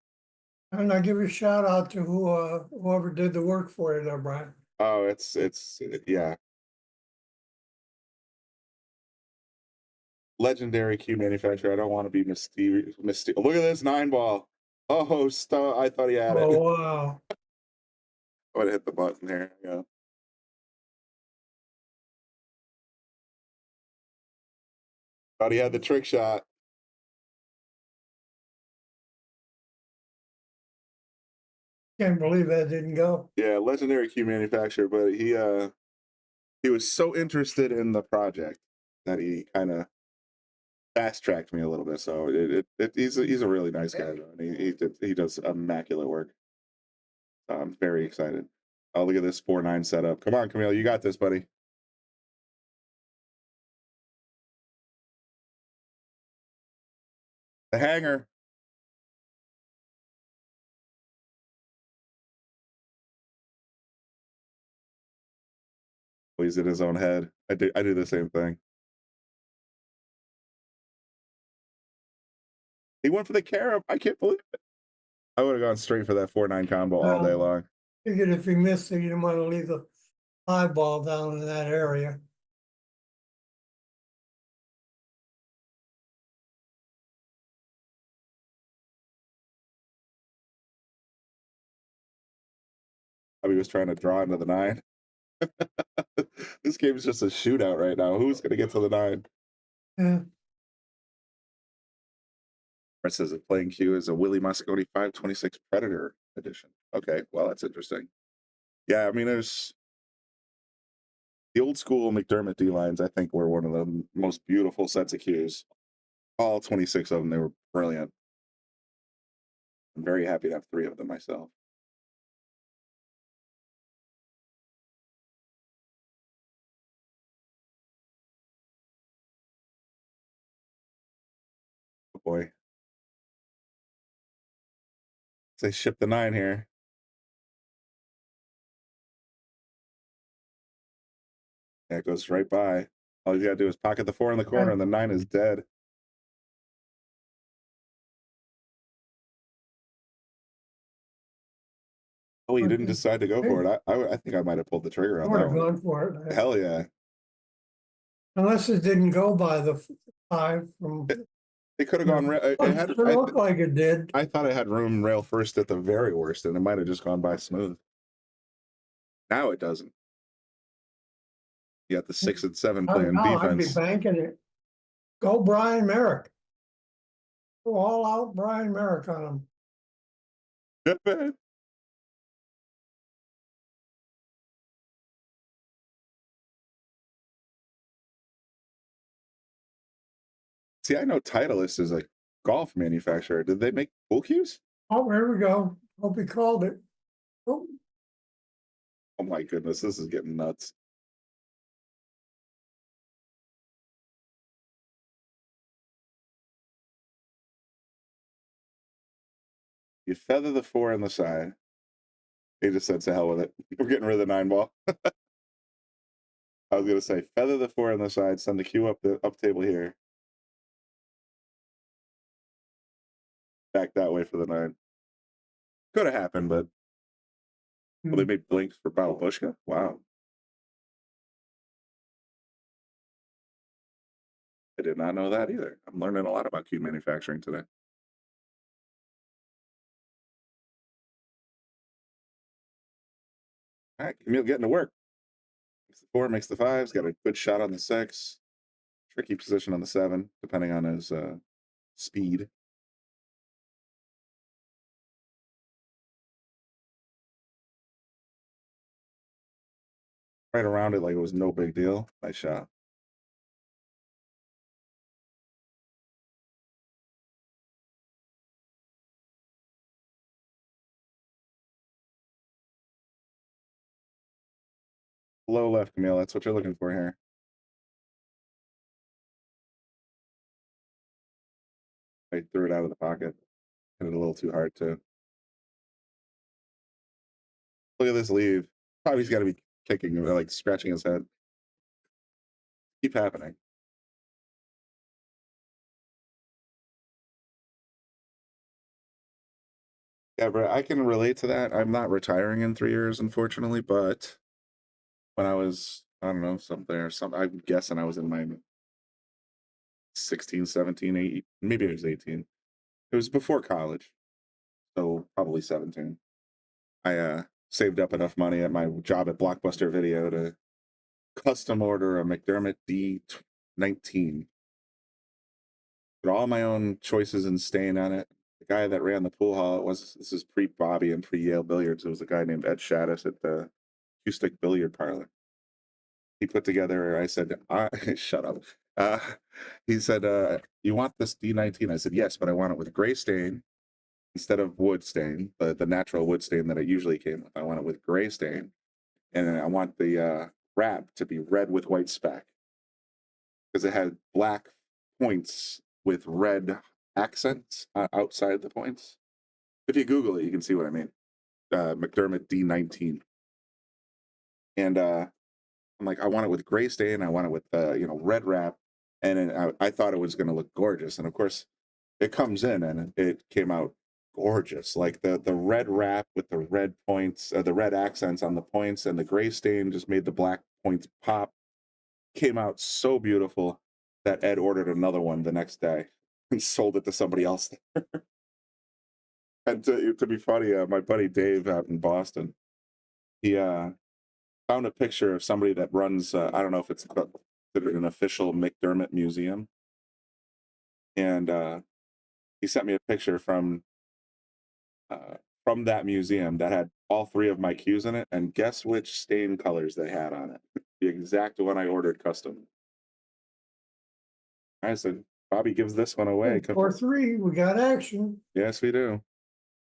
And I give a shout out to whoever did the work for you there, Brian. Oh, yeah. Legendary cue manufacturer. I don't want to be mysterious. Look at this 9-ball. Oh, stop. I thought he had it. Oh, wow. I would have hit the button here. Yeah. Thought he had the trick shot. Can't believe that didn't go. Yeah, legendary cue manufacturer, but he was so interested in the project that he kind of fast tracked me a little bit. So he's a really nice guy, though, and he does immaculate work. So I'm very excited. Oh, look at this 4-9 setup. Come on, Kamil, you got this, buddy. The hanger. He's in his own head. I do the same thing. He went for the carom. I can't believe it. I would have gone straight for that 4-9 combo all day long. Figured if he missed it, you didn't want to leave the eyeball down in that area. He was trying to draw into the 9. This game is just a shootout right now. Who's going to get to the 9? Yeah. Brett says the playing cue is a Willie Mosconi 526 Predator edition. Okay, well, that's interesting. Yeah, I mean, there's the old school McDermott D lines, I think, were one of the most beautiful sets of cues. All 26 of them, they were brilliant. I'm very happy to have 3 of them myself. Oh boy. They ship the 9 here. Yeah, it goes right by. All you gotta do is pocket the 4 in the corner, and the 9 is dead. Oh, you didn't decide to go for it. I think I might have pulled the trigger I on would that have one. gone for it. Hell yeah. Unless it didn't go by the 5 from. It could have gone. It looked like it did. I thought it had room rail first at the very worst, and it might have just gone by smooth. Now it doesn't. You got the 6 and 7 playing defense. I'd be banking it. Go Brian Merrick. Go all out Brian Merrick on him. See, I know Titleist is a golf manufacturer. Did they make pool cues? Oh, here we go. Hope he called it. Oh. Oh my goodness, this is getting nuts. You feather the 4 on the side. He just said, to hell with it. We're getting rid of the 9-ball. I was gonna say, feather the 4 on the side, send the cue up the table here. Back that way for the 9. Could have happened, but well, they made blinks for Babushka. Wow. I did not know that either. I'm learning a lot about cue manufacturing today. All right, Kamil getting to work. Makes the 4, makes the 5's, got a good shot on the 6. Tricky position on the 7, depending on his speed. Right around it like it was no big deal. Nice shot. Low left, Kamil. That's what you're looking for here. I threw it out of the pocket. Hit it a little too hard, too. Look at this leave. Probably he's got to be kicking, like scratching his head. Keep happening. Yeah, bro, I can relate to that. I'm not retiring in 3 years, unfortunately, but when I was, I don't know, something or something, I'm guessing I was in my 16, 17, 18, maybe it was 18. It was before college, so probably 17. I saved up enough money at my job at Blockbuster Video to custom order a McDermott D19. Put all my own choices and stain on it. The guy that ran the pool hall, this is pre-Bobby and pre-Yale Billiards. It was a guy named Ed Shaddis at the Acoustic Billiard Parlor. He put together, I said, shut up. He said, you want this D19? I said, yes, but I want it with gray stain instead of wood stain, the natural wood stain that it usually came with. I want it with gray stain. And I want the wrap to be red with white speck because it had black points with red accents outside the points. If you Google it, you can see what I mean. McDermott D19. And I'm like, I want it with gray stain. I want it with red wrap. And I thought it was going to look gorgeous. And of course, it comes in and it came out gorgeous. Like the red wrap with the red points, the red accents on the points, and the gray stain just made the black points pop. Came out so beautiful that Ed ordered another one the next day and sold it to somebody else. And to be funny, my buddy Dave out in Boston, he found a picture of somebody that runs, I don't know if it's considered an official McDermott museum. And he sent me a picture from that museum that had all 3 of my cues in it. And guess which stain colors they had on it? The exact one I ordered custom. I said, Bobby gives this one away. Or 3, we got action. Yes, we do.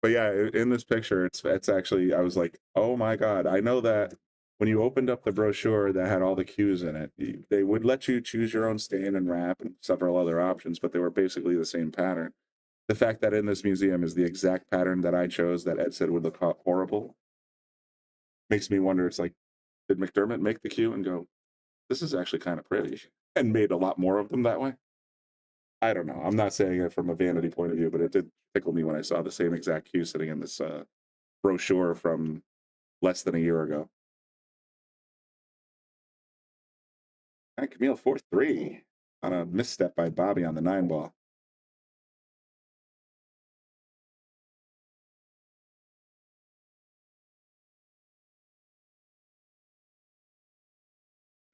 But yeah, in this picture, it's actually, I was like, oh my God, I know that when you opened up the brochure that had all the cues in it, they would let you choose your own stain and wrap and several other options, but they were basically the same pattern. The fact that in this museum is the exact pattern that I chose that Ed said would look horrible makes me wonder, it's like, did McDermott make the cue and go, this is actually kind of pretty, and made a lot more of them that way? I don't know. I'm not saying it from a vanity point of view, but it did tickle me when I saw the same exact cue sitting in this brochure from less than a year ago. All right, Kamil, 4-3 on a misstep by Bobby on the 9-ball.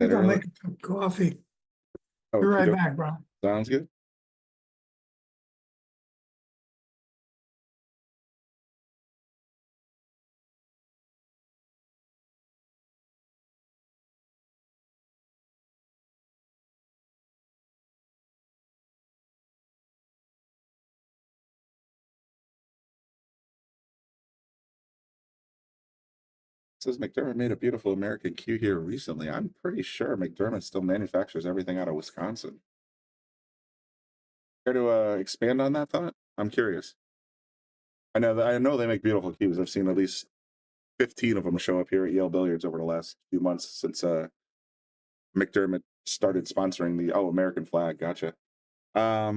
I think I'll make a cup of coffee. Oh, Be right back, bro. Sounds good. Says McDermott made a beautiful American cue here recently. I'm pretty sure McDermott still manufactures everything out of Wisconsin. Care to expand on that thought? I'm curious. I know they make beautiful cues. I've seen at least 15 of them show up here at Yale Billiards over the last few months since McDermott started sponsoring the American flag. Gotcha. I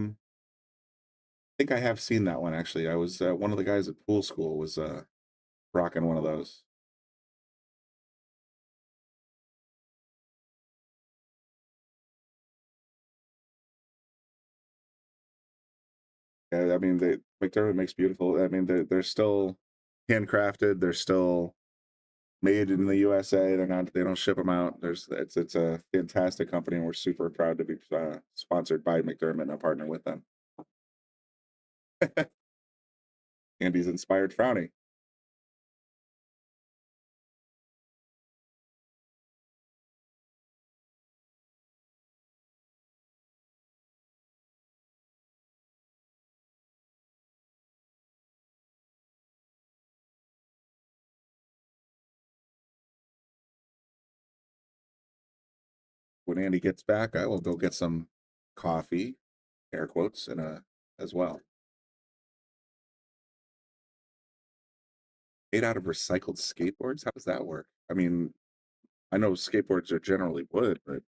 think I have seen that one actually. I was one of the guys at pool school was rocking one of those. Yeah, I mean, McDermott makes beautiful. I mean, they're still handcrafted. They're still made in the USA. They don't ship them out. It's a fantastic company, and we're super proud to be sponsored by McDermott and a partner with them. Andy's inspired frowny. When Andy gets back, I will go get some coffee, air quotes, and as well. Made out of recycled skateboards? How does that work? I mean, I know skateboards are generally wood, but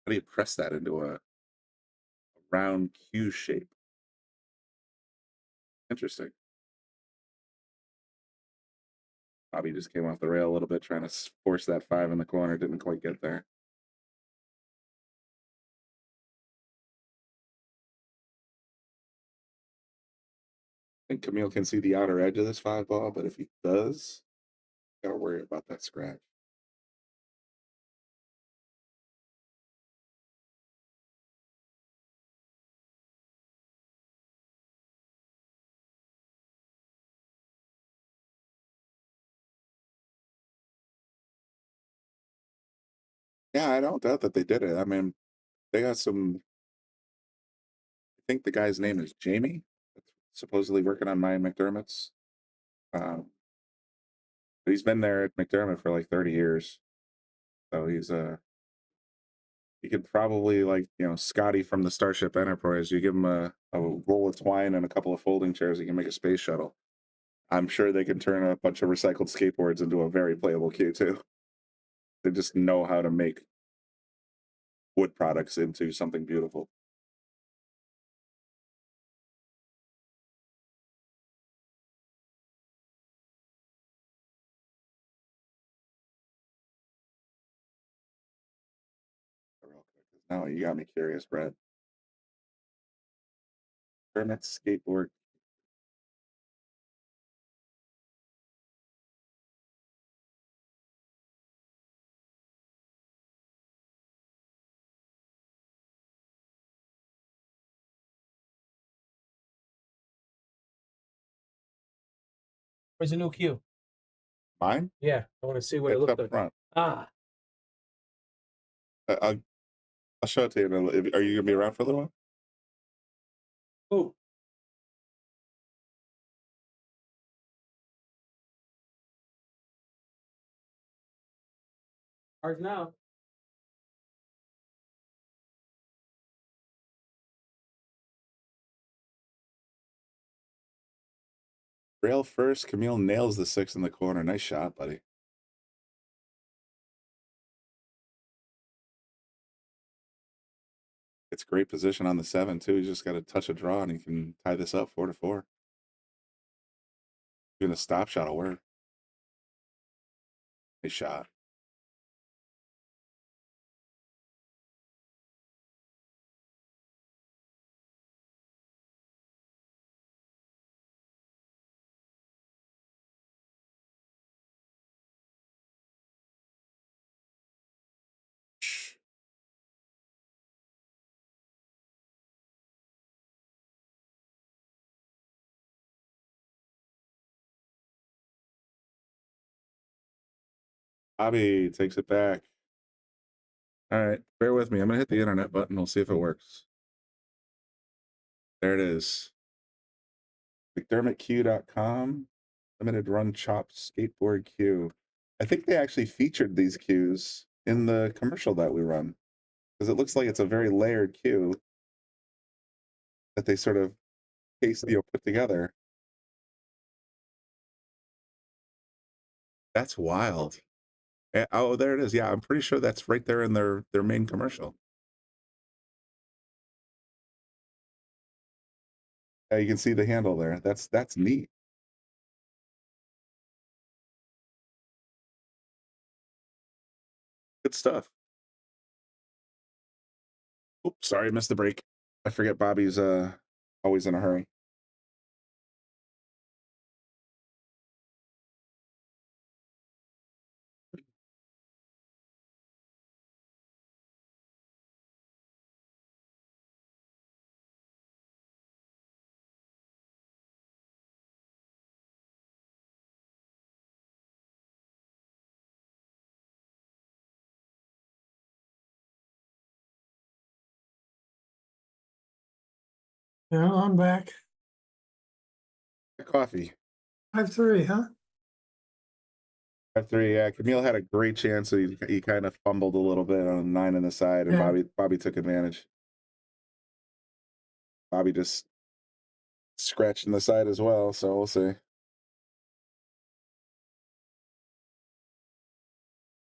how do you press that into a round cue shape? Interesting. Bobby just came off the rail a little bit, trying to force that 5 in the corner. Didn't quite get there. I think Kamil can see the outer edge of this 5 ball, but if he does, gotta worry about that scratch. Yeah, I don't doubt that they did it. I mean, they got some. I think the guy's name is Jamie, supposedly working on my McDermott's. But he's been there at McDermott for like 30 years. So he could probably, like, Scotty from the Starship Enterprise, you give him a roll of twine and a couple of folding chairs, he can make a space shuttle. I'm sure they can turn a bunch of recycled skateboards into a very playable cue too. They just know how to make wood products into something beautiful. Now you got me curious, Brad. Kermit skateboard. Where's the new cue? Mine? Yeah, I want to see what it It's looks up like. front. Ah, I'll show it to you. Are you gonna be around for a little while? oh, ours now. Rail first. Kamil nails the 6 in the corner. Nice shot, buddy. It's great position on the 7 too. He's just got to touch a draw and he can tie this up 4-4. Even a stop shot will work. Nice shot. Bobby takes it back. All right, bear with me. I'm gonna hit the internet button. We'll see if it works. There it is. McDermottCue.com. Limited run chopped skateboard cue. I think they actually featured these cues in the commercial that we run, because it looks like it's a very layered cue that they sort of put together. That's wild. Oh, there it is. Yeah, I'm pretty sure that's right there in their main commercial. Yeah, you can see the handle there. That's neat. Good stuff. Oops, sorry, missed the break. I forget Bobby's always in a hurry. Yeah, I'm back. Coffee. 5-3, huh? 5-3. Yeah, Kamil had a great chance. So he kind of fumbled a little bit on 9 in the side, and Yeah. Bobby took advantage. Bobby just scratched in the side as well, so we'll see.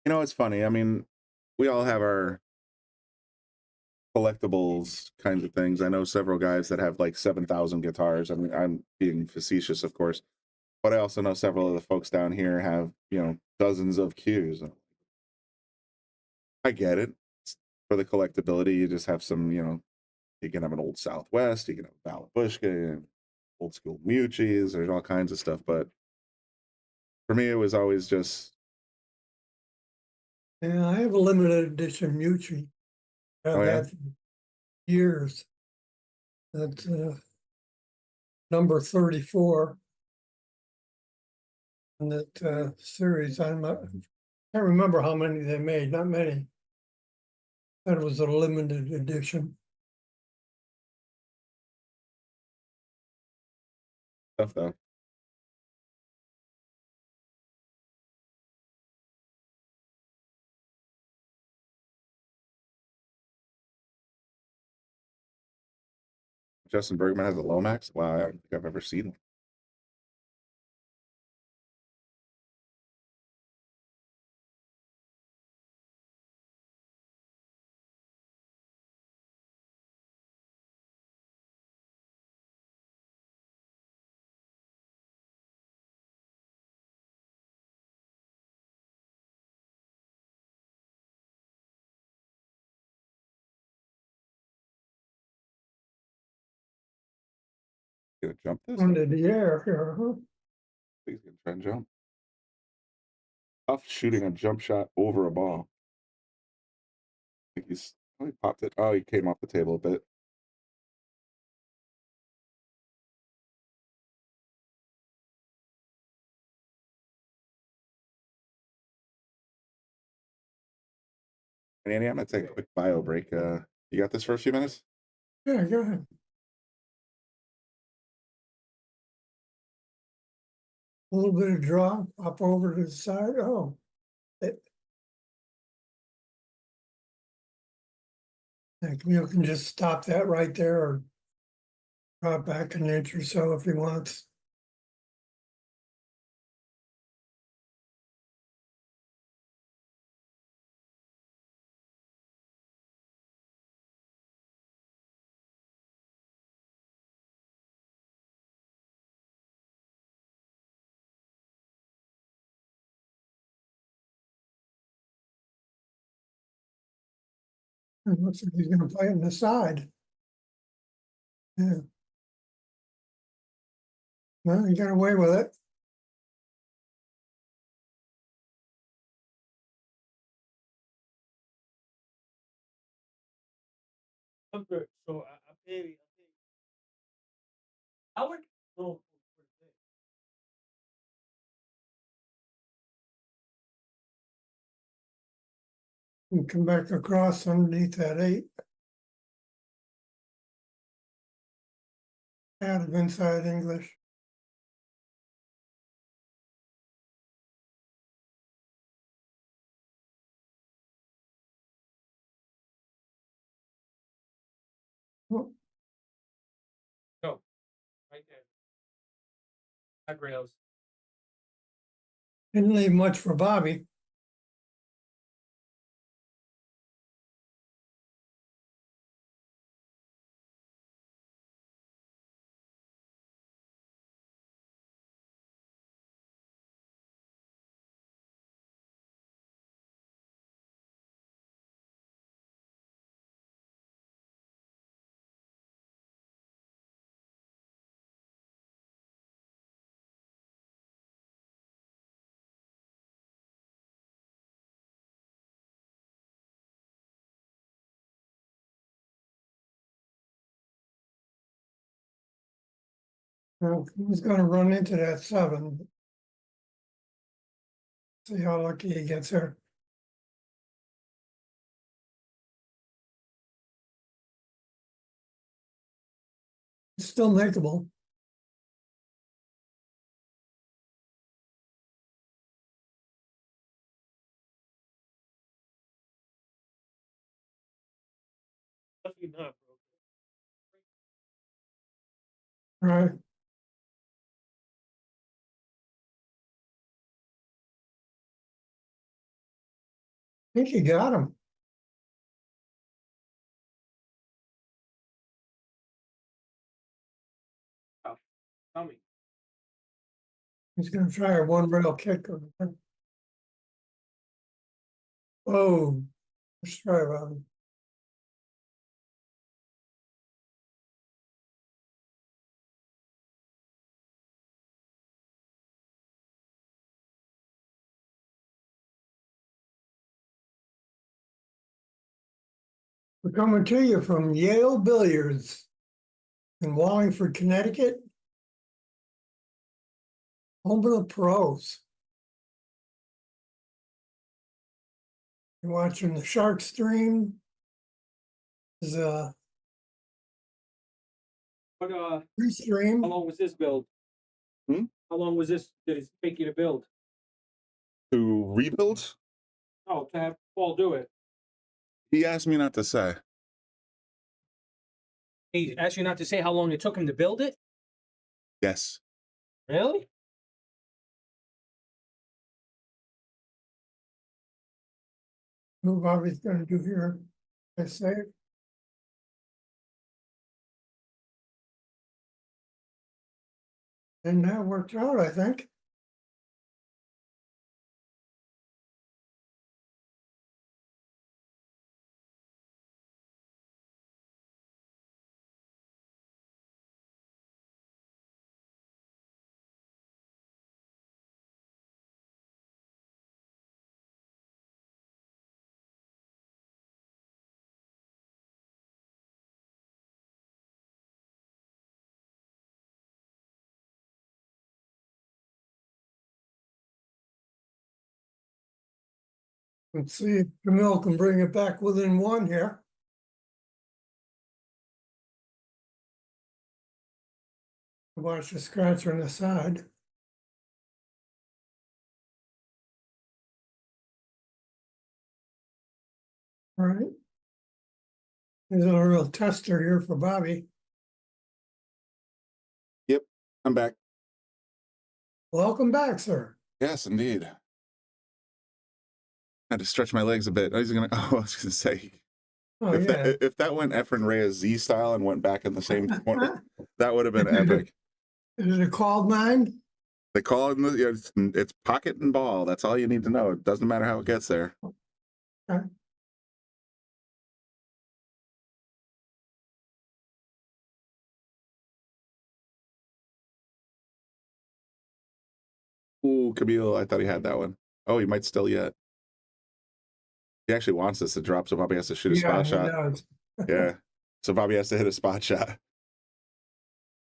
It's funny. I mean, we all have our collectibles kinds of things. I know several guys that have like 7,000 guitars. I mean, I'm being facetious, of course. But I also know several of the folks down here have, dozens of cues. I get it. For the collectability, you just have some, you can have an old Southwest, you can have Balabushka, old school Muchis, there's all kinds of stuff. But for me, it was always just. Yeah, I have a limited edition Mucci. I've Oh, yeah? had for years. That's number 34 in that series. I can't remember how many they made, not many. That was a limited edition. Stuff though. Justin Bergman has a Lomax. Wow, I don't think I've ever seen one. Gonna jump this? Under the air here, huh? He's gonna try and jump. Tough shooting a jump shot over a ball. I think he popped it. Oh, he came off the table a bit. And Andy, I'm gonna take a quick bio break. You got this for a few minutes? Yeah, go ahead. A little bit of draw, up over to the side. Oh, Kamil can just stop that right there or drop back an inch or so if he wants. It looks like he's going to play on the side. Yeah. Well, he got away with it. So I pay. I would go for this. And come back across underneath that 8. Out of inside English. Oh, Go. Right there. Back rails. didn't leave much for Bobby. Well, he's going to run into that 7. See how lucky he gets there. It's still makeable. Definitely not, bro. Right. I think he got him. Tell me. He's gonna try a one rail kick. Oh, let's try Bobby. We're coming to you from Yale Billiards in Wallingford, Connecticut. Home of the pros. You're watching the Shark Stream. Is a What, free stream. how long was this build? Hmm? How long was this, did it take you to build? To rebuild? Oh, to have Paul do it. He asked me not to say. He asked you not to say how long it took him to build it? Yes. Really? What Bobby's gonna do here, I say. And that worked out, I think. Let's see if Kamil can bring it back within one here. Watch the scratcher on the side. All right. There's a real tester here for Bobby. Yep, I'm back. Welcome back, sir. Yes, indeed. Had to stretch my legs a bit. I was gonna say, Oh, if yeah. that went Efren Reyes Z style and went back in the same corner, that would have been epic. Is it called nine? They call it it's pocket and ball. That's all you need to know. It doesn't matter how it gets there. Okay. Ooh, Kamil, I thought he had that one. Oh, he might still yet. He actually wants this to drop, so Bobby has to shoot a spot shot. Does. Yeah. So Bobby has to hit a spot shot.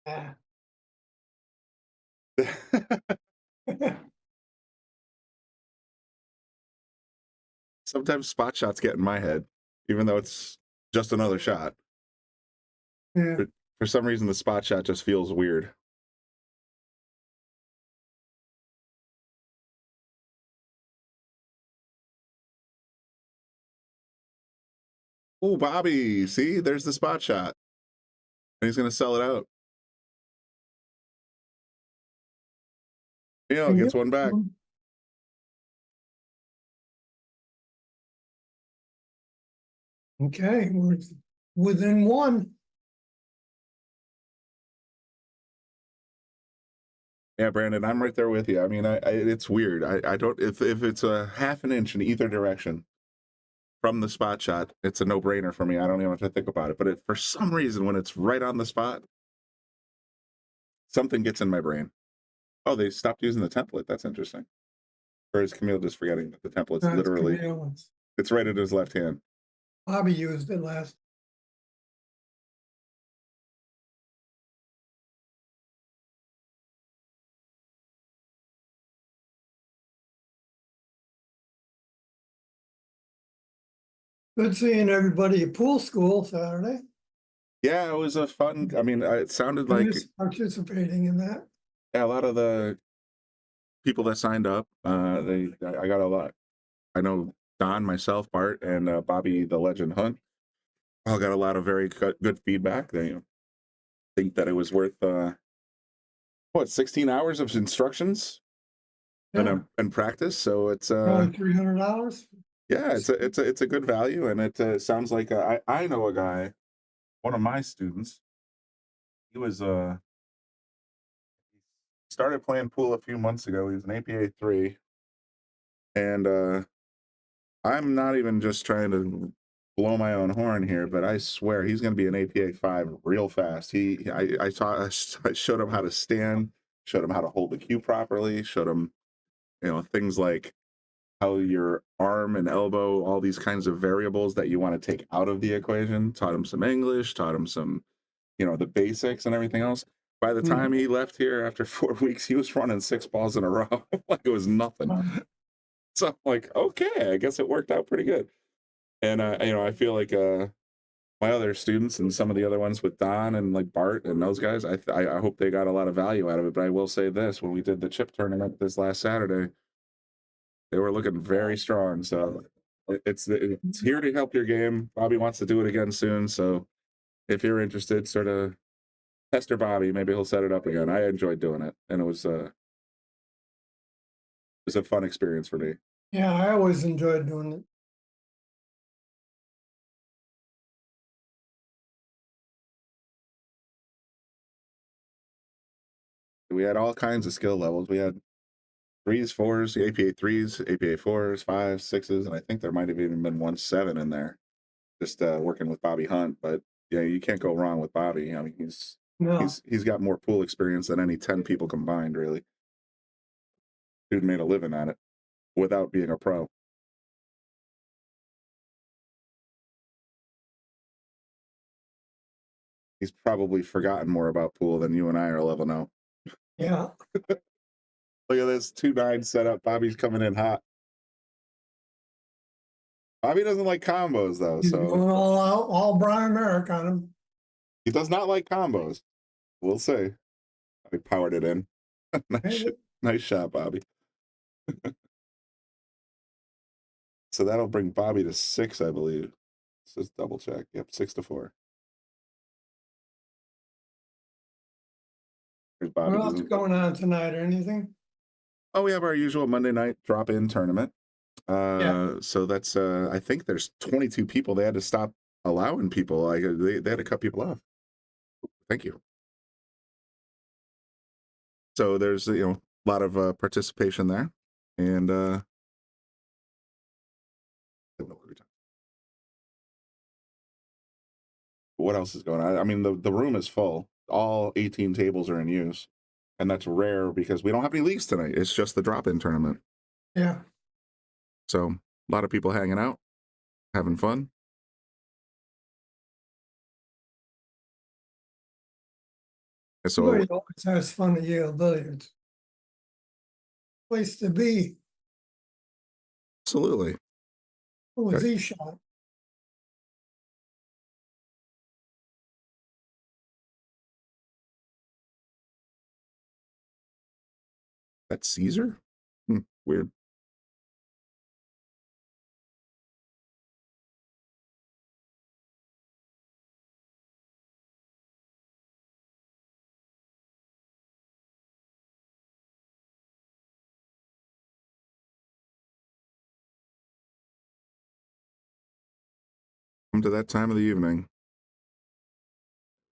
Yeah. Sometimes spot shots get in my head, even though it's just another shot. Yeah. For some reason, the spot shot just feels weird. Oh, Bobby, see, there's the spot shot. And he's going to sell it out. Yeah, gets one back. Okay, we're within one. Yeah, Brandon, I'm right there with you. I mean, it's weird. I don't, if it's a half an inch in either direction from the spot shot, it's a no-brainer for me. I don't even have to think about it. But for some reason, when it's right on the spot, something gets in my brain. Oh, they stopped using the template. That's interesting. Or is Kamil just forgetting that the template's That's literally, Kamil's. it's right at his left hand. Bobby used it last. Good seeing everybody at pool school Saturday. Yeah, it was a fun, I mean, it sounded I like miss participating in that. a lot of the people that signed up, I got a lot. I know Don, myself, Bart, and Bobby, the Legend Hunt, all got a lot of very good feedback. They think that it was worth, 16 hours of instructions and practice. So it's $300. yeah, it's a good value, and it sounds like I know a guy, one of my students. He was started playing pool a few months ago. He's an APA 3. And I'm not even just trying to blow my own horn here, but I swear he's going to be an APA 5 real fast. I showed him how to stand, showed him how to hold the cue properly, showed him, things like how your arm and elbow, all these kinds of variables that you want to take out of the equation. Taught him some English, taught him some, the basics and everything else. By the time he left here after 4 weeks, he was running 6 balls in a row like it was nothing. So I'm like, okay, I guess it worked out pretty good. And I feel like my other students and some of the other ones with Don and like Bart and those guys, I hope they got a lot of value out of it. But I will say this: when we did the chip tournament this last Saturday, they were looking very strong. So it's here to help your game. Bobby wants to do it again soon. So if you're interested, sort of pester Bobby. Maybe he'll set it up again. I enjoyed doing it, and it was a fun experience for me. Yeah, I always enjoyed doing it. We had all kinds of skill levels. We had 3s, 4s, APA 3s, APA 4s, 5s, 6s, and I think there might have even been 1 7 in there, just working with Bobby Hunt. But yeah, you can't go wrong with Bobby. I mean, he's got more pool experience than any 10 people combined, really. Dude made a living at it without being a pro. He's probably forgotten more about pool than you and I are level now. Yeah. Look at this 2-9 setup. Bobby's coming in hot. Bobby doesn't like combos though, He's so going all out, all Brian Merrick on him. he does not like combos. We'll see. I powered it in. nice shot, Bobby. So that'll bring Bobby to 6, I believe. Let's just double check. Yep, 6-4. Here's Bobby. What else going on tonight or anything? Oh, we have our usual Monday night drop-in tournament. So that's I think there's 22 people. They had to stop allowing people. Like they had to cut people off. Thank you. So there's a lot of participation there, and what else is going on? I mean, the room is full. All 18 tables are in use, and that's rare because we don't have any leagues tonight. It's just the drop-in tournament. Yeah. So a lot of people hanging out, having fun. And so Everybody always has fun at Yale Billiards. Place to be. Absolutely. What was he shot? That's Caesar? Weird. Come to that time of the evening.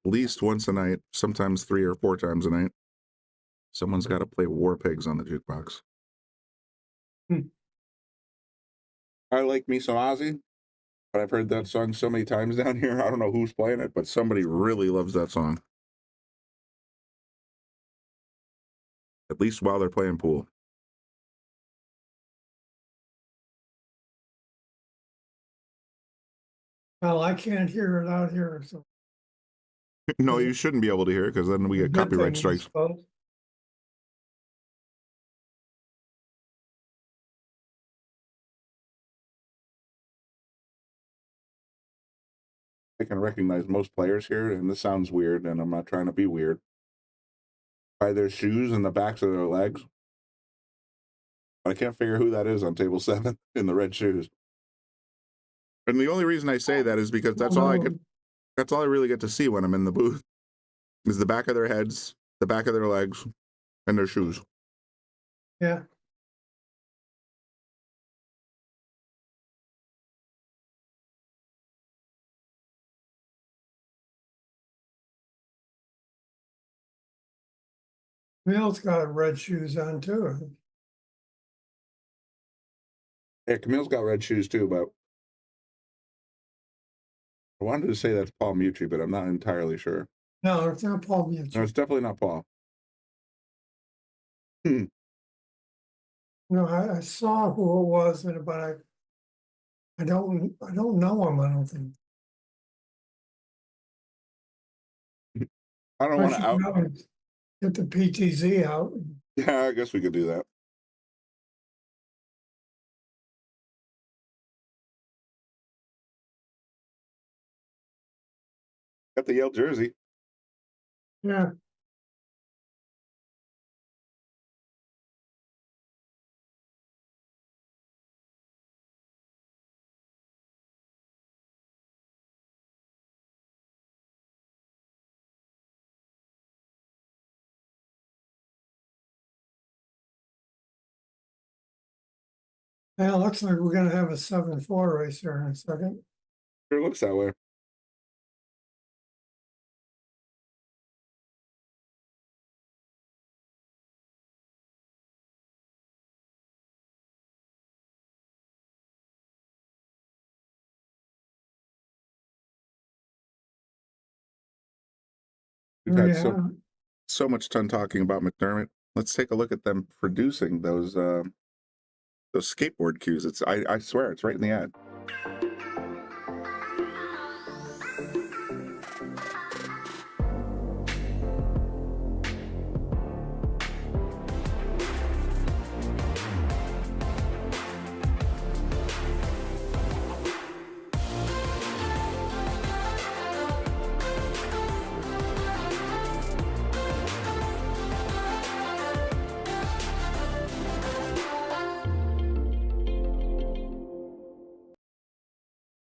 At least once a night, sometimes 3 or 4 times a night. Someone's got to play War Pigs on the jukebox. I like me some Ozzy, but I've heard that song so many times down here. I don't know who's playing it, but somebody really loves that song. At least while they're playing pool. Well, I can't hear it out here, so. No, you shouldn't be able to hear it because then we get copyright strikes. I can recognize most players here, and this sounds weird, and I'm not trying to be weird, by their shoes and the backs of their legs. I can't figure who that is on table 7 in the red shoes. And the only reason I say that is because that's all I really get to see when I'm in the booth is the back of their heads, the back of their legs, and their shoes. Yeah. Camille's got red shoes on too. Yeah, Camille's got red shoes too, but I wanted to say that's Paul Mutri, but I'm not entirely sure. No, it's not Paul No, Mutual. it's definitely not Paul. Hmm. No, I saw who it was, but I don't know him. I don't think. I don't I want to should out. go and get the PTZ out. Yeah, I guess we could do that. Got the Yale jersey. Yeah. Yeah, looks like we're gonna have a 7-4 race here in a second. Sure looks that way. We've had Yeah. so much ton talking about McDermott. Let's take a look at them producing those skateboard cues. It's I swear it's right in the ad.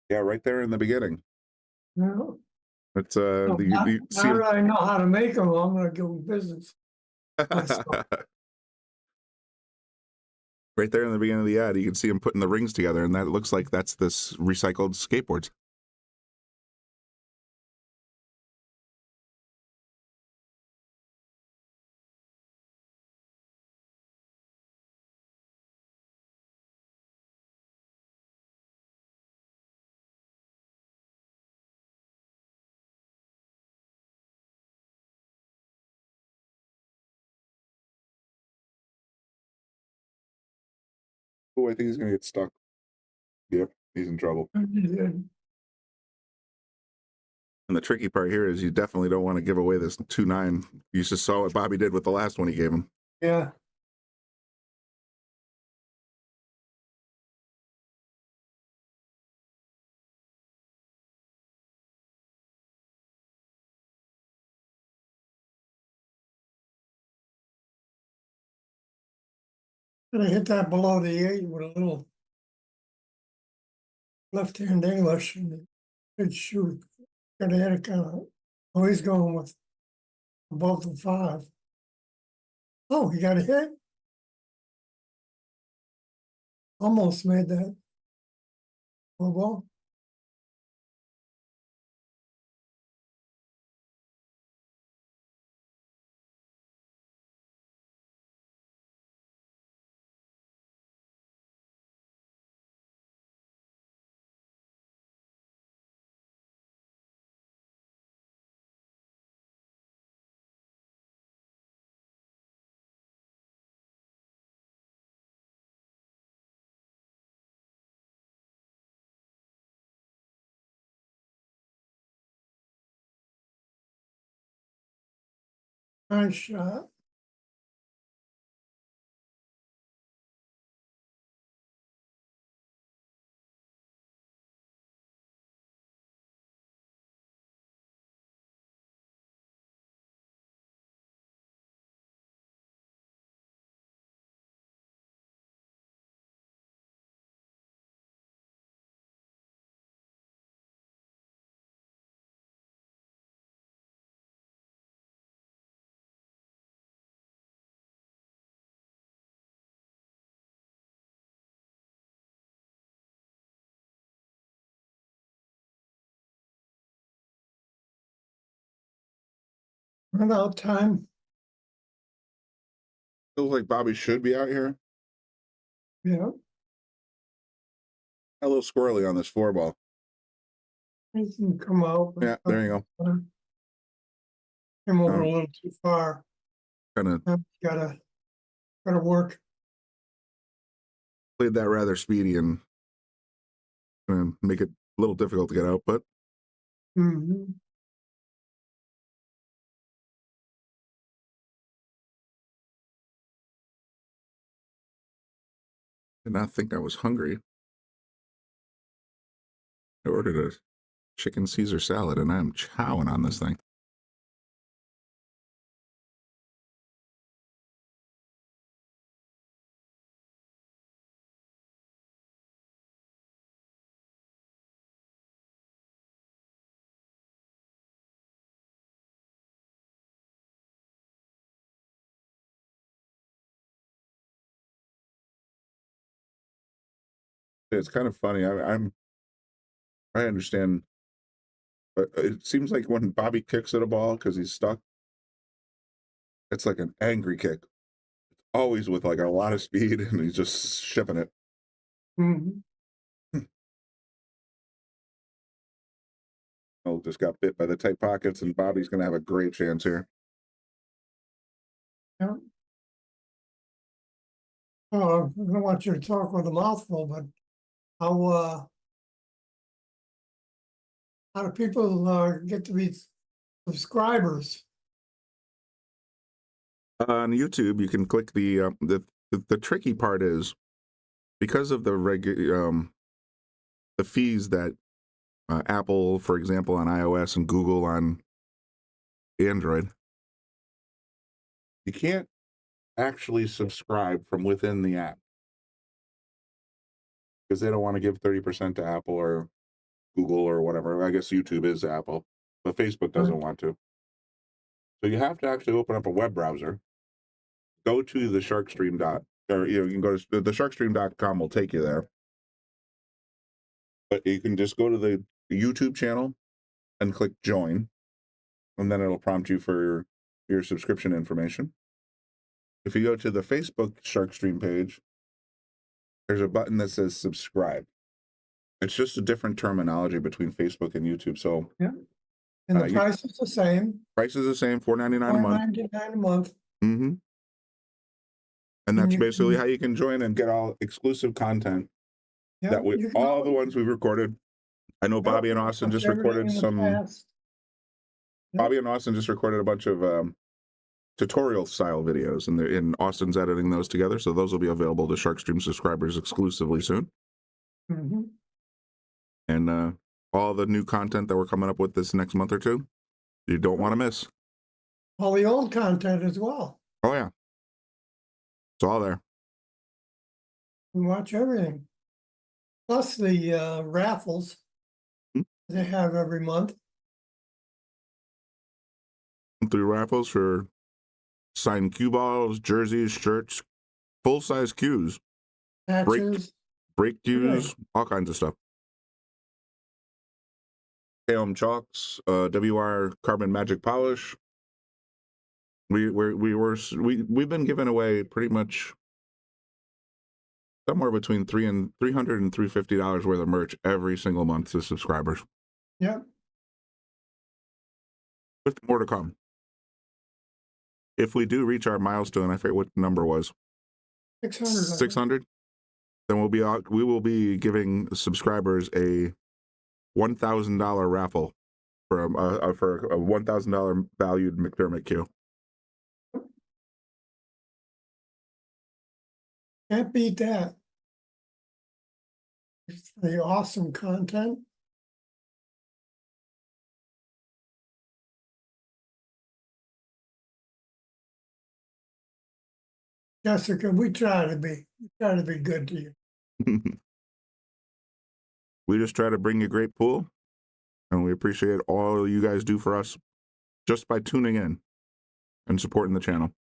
Yeah, right there in the beginning. Yeah. It's Now you see that I know how to make them, I'm gonna give them business. myself. right there in the beginning of the ad, you can see him putting the rings together, and that looks like that's this recycled skateboards. Oh, I think he's gonna get stuck. Yep, he's in trouble. And the tricky part here is you definitely don't want to give away this 2-9. You just saw what Bobby did with the last one he gave him. Yeah. And I hit that below the 8 with a little left-hand English and good shoot. Gotta hit it kind of, oh, he's going with above the 5. Oh, he got a hit. Almost made that. Oh, well. Nice shot. Run out time. Feels like Bobby should be out here. Yeah, A little squirrely on this 4-ball. he can come out. Yeah, there you go. Came over a little too far. Kind of Gotta work. played that rather speedy and make it a little difficult to get out, but Mm-hmm. did not think I was hungry. I ordered a chicken Caesar salad and I'm chowing on this thing. It's kind of funny. I understand, but it seems like when Bobby kicks at a ball because he's stuck, it's like an angry kick. Always with like a lot of speed, and he's just shipping it. Mm-hmm. Oh, just got bit by the tight pockets, and Bobby's going to have a great chance here. Yeah. Oh, I don't want you to talk with a mouthful, but how do people get to be subscribers? On YouTube, you can click the tricky part is because of the fees that Apple, for example, on iOS and Google on Android, you can't actually subscribe from within the app because they don't want to give 30% to Apple or Google or whatever. I guess YouTube is Apple, but Facebook doesn't want to. So you have to actually open up a web browser, go to the SharkStream you can go to the SharkStream.com will take you there. But you can just go to the YouTube channel and click join, and then it'll prompt you for your subscription information. If you go to the Facebook SharkStream page, there's a button that says subscribe. It's just a different terminology between Facebook and YouTube. So yeah, and the price is the same. Price is the same, $4.99 a month. $4.99 a month. Mm-hmm. And that's basically how you can join and get all exclusive content that all the ones we've recorded. I know Bobby and Austin just recorded some. Bobby and Austin just recorded a bunch of tutorial style videos, and Austin's editing those together. So those will be available to SharkStream subscribers exclusively soon. Mm-hmm. And all the new content that we're coming up with this next month or two, you don't want to miss. All the old content as well. Oh yeah, it's all there. You watch everything. Plus the raffles they have every month. 3 raffles for signed cue balls, jerseys, shirts, full-size cues, break cues, all kinds of stuff. Taom chalks, WR carbon magic polish. We've been giving away pretty much somewhere between $300 and $350 worth of merch every single month to subscribers. Yeah. With more to come. If we do reach our milestone, I forget what the number was. 600. 600. Then we will be giving subscribers a $1,000 raffle for a $1,000 valued McDermott Cue. Can't beat that. It's the awesome content. Jessica, we try to be good to you. We just try to bring you great pool, and we appreciate all you guys do for us just by tuning in and supporting the channel.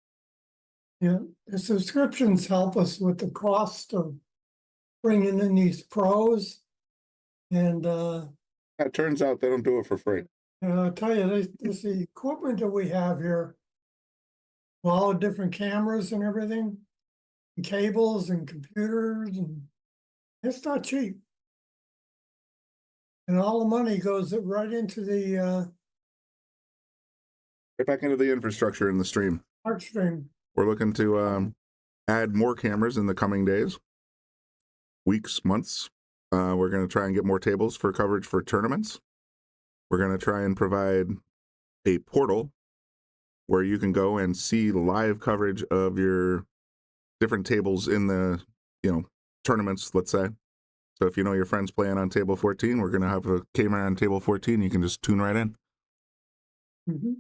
Yeah, the subscriptions help us with the cost of bringing in these pros, and it turns out they don't do it for free. I'll tell you, the equipment that we have here all the different cameras and everything, and cables and computers, and it's not cheap. And all the money goes right into the Get back into the infrastructure in the stream. art stream. We're looking to add more cameras in the coming days, weeks, months. We're going to try and get more tables for coverage for tournaments. We're going to try and provide a portal where you can go and see live coverage of your different tables in the, tournaments, let's say. So if you know your friend's playing on table 14, we're going to have a camera on table 14. You can just tune right in. Mm-hmm.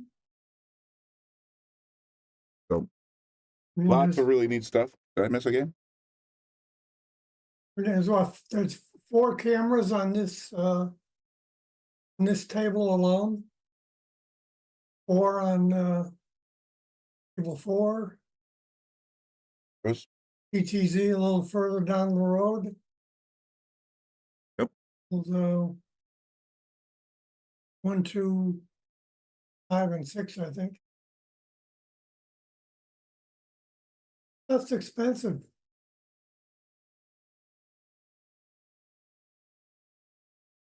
So lots of really neat stuff. Did I miss a game? There's 4 cameras on this table alone. 4 on table 4. Yes. ETZ a little further down the road. Yep. So 1, 2, 5, and 6, I think. That's expensive.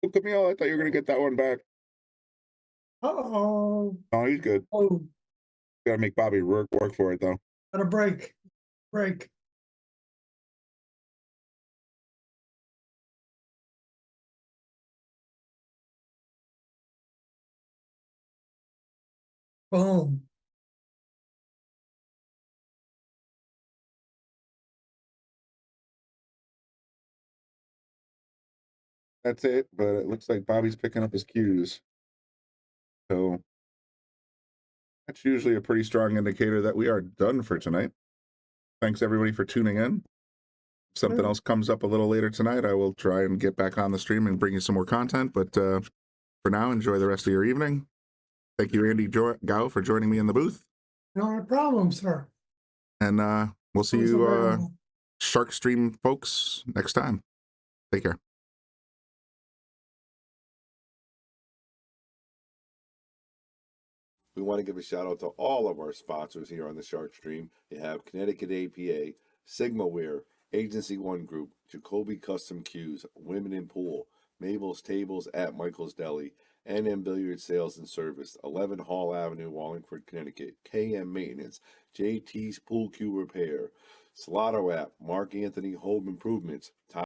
Oh, Kamil, I thought you were going to get that one back. Uh-oh. Oh, he's good. Oh, Got to make Bobby work for it, though. got a break. Boom. That's it, but it looks like Bobby's picking up his cues. So that's usually a pretty strong indicator that we are done for tonight. Thanks, everybody, for tuning in. If something else comes up a little later tonight, I will try and get back on the stream and bring you some more content. But for now, enjoy the rest of your evening. Thank you, Andy Gao, for joining me in the booth. No problem, sir. And we'll see you Shark Stream folks next time. Take care. We want to give a shout out to all of our sponsors here on the Shark Stream. You have Connecticut APA, Sigmaware, Agency One Group, Jacoby Custom Cues, Women in Pool, Mabel's Tables at Michael's Deli, NM Billiard Sales and Service, 11 Hall Avenue, Wallingford, Connecticut, KM Maintenance, JT's Pool Cue Repair, Salotto app, Mark Anthony Home Improvements,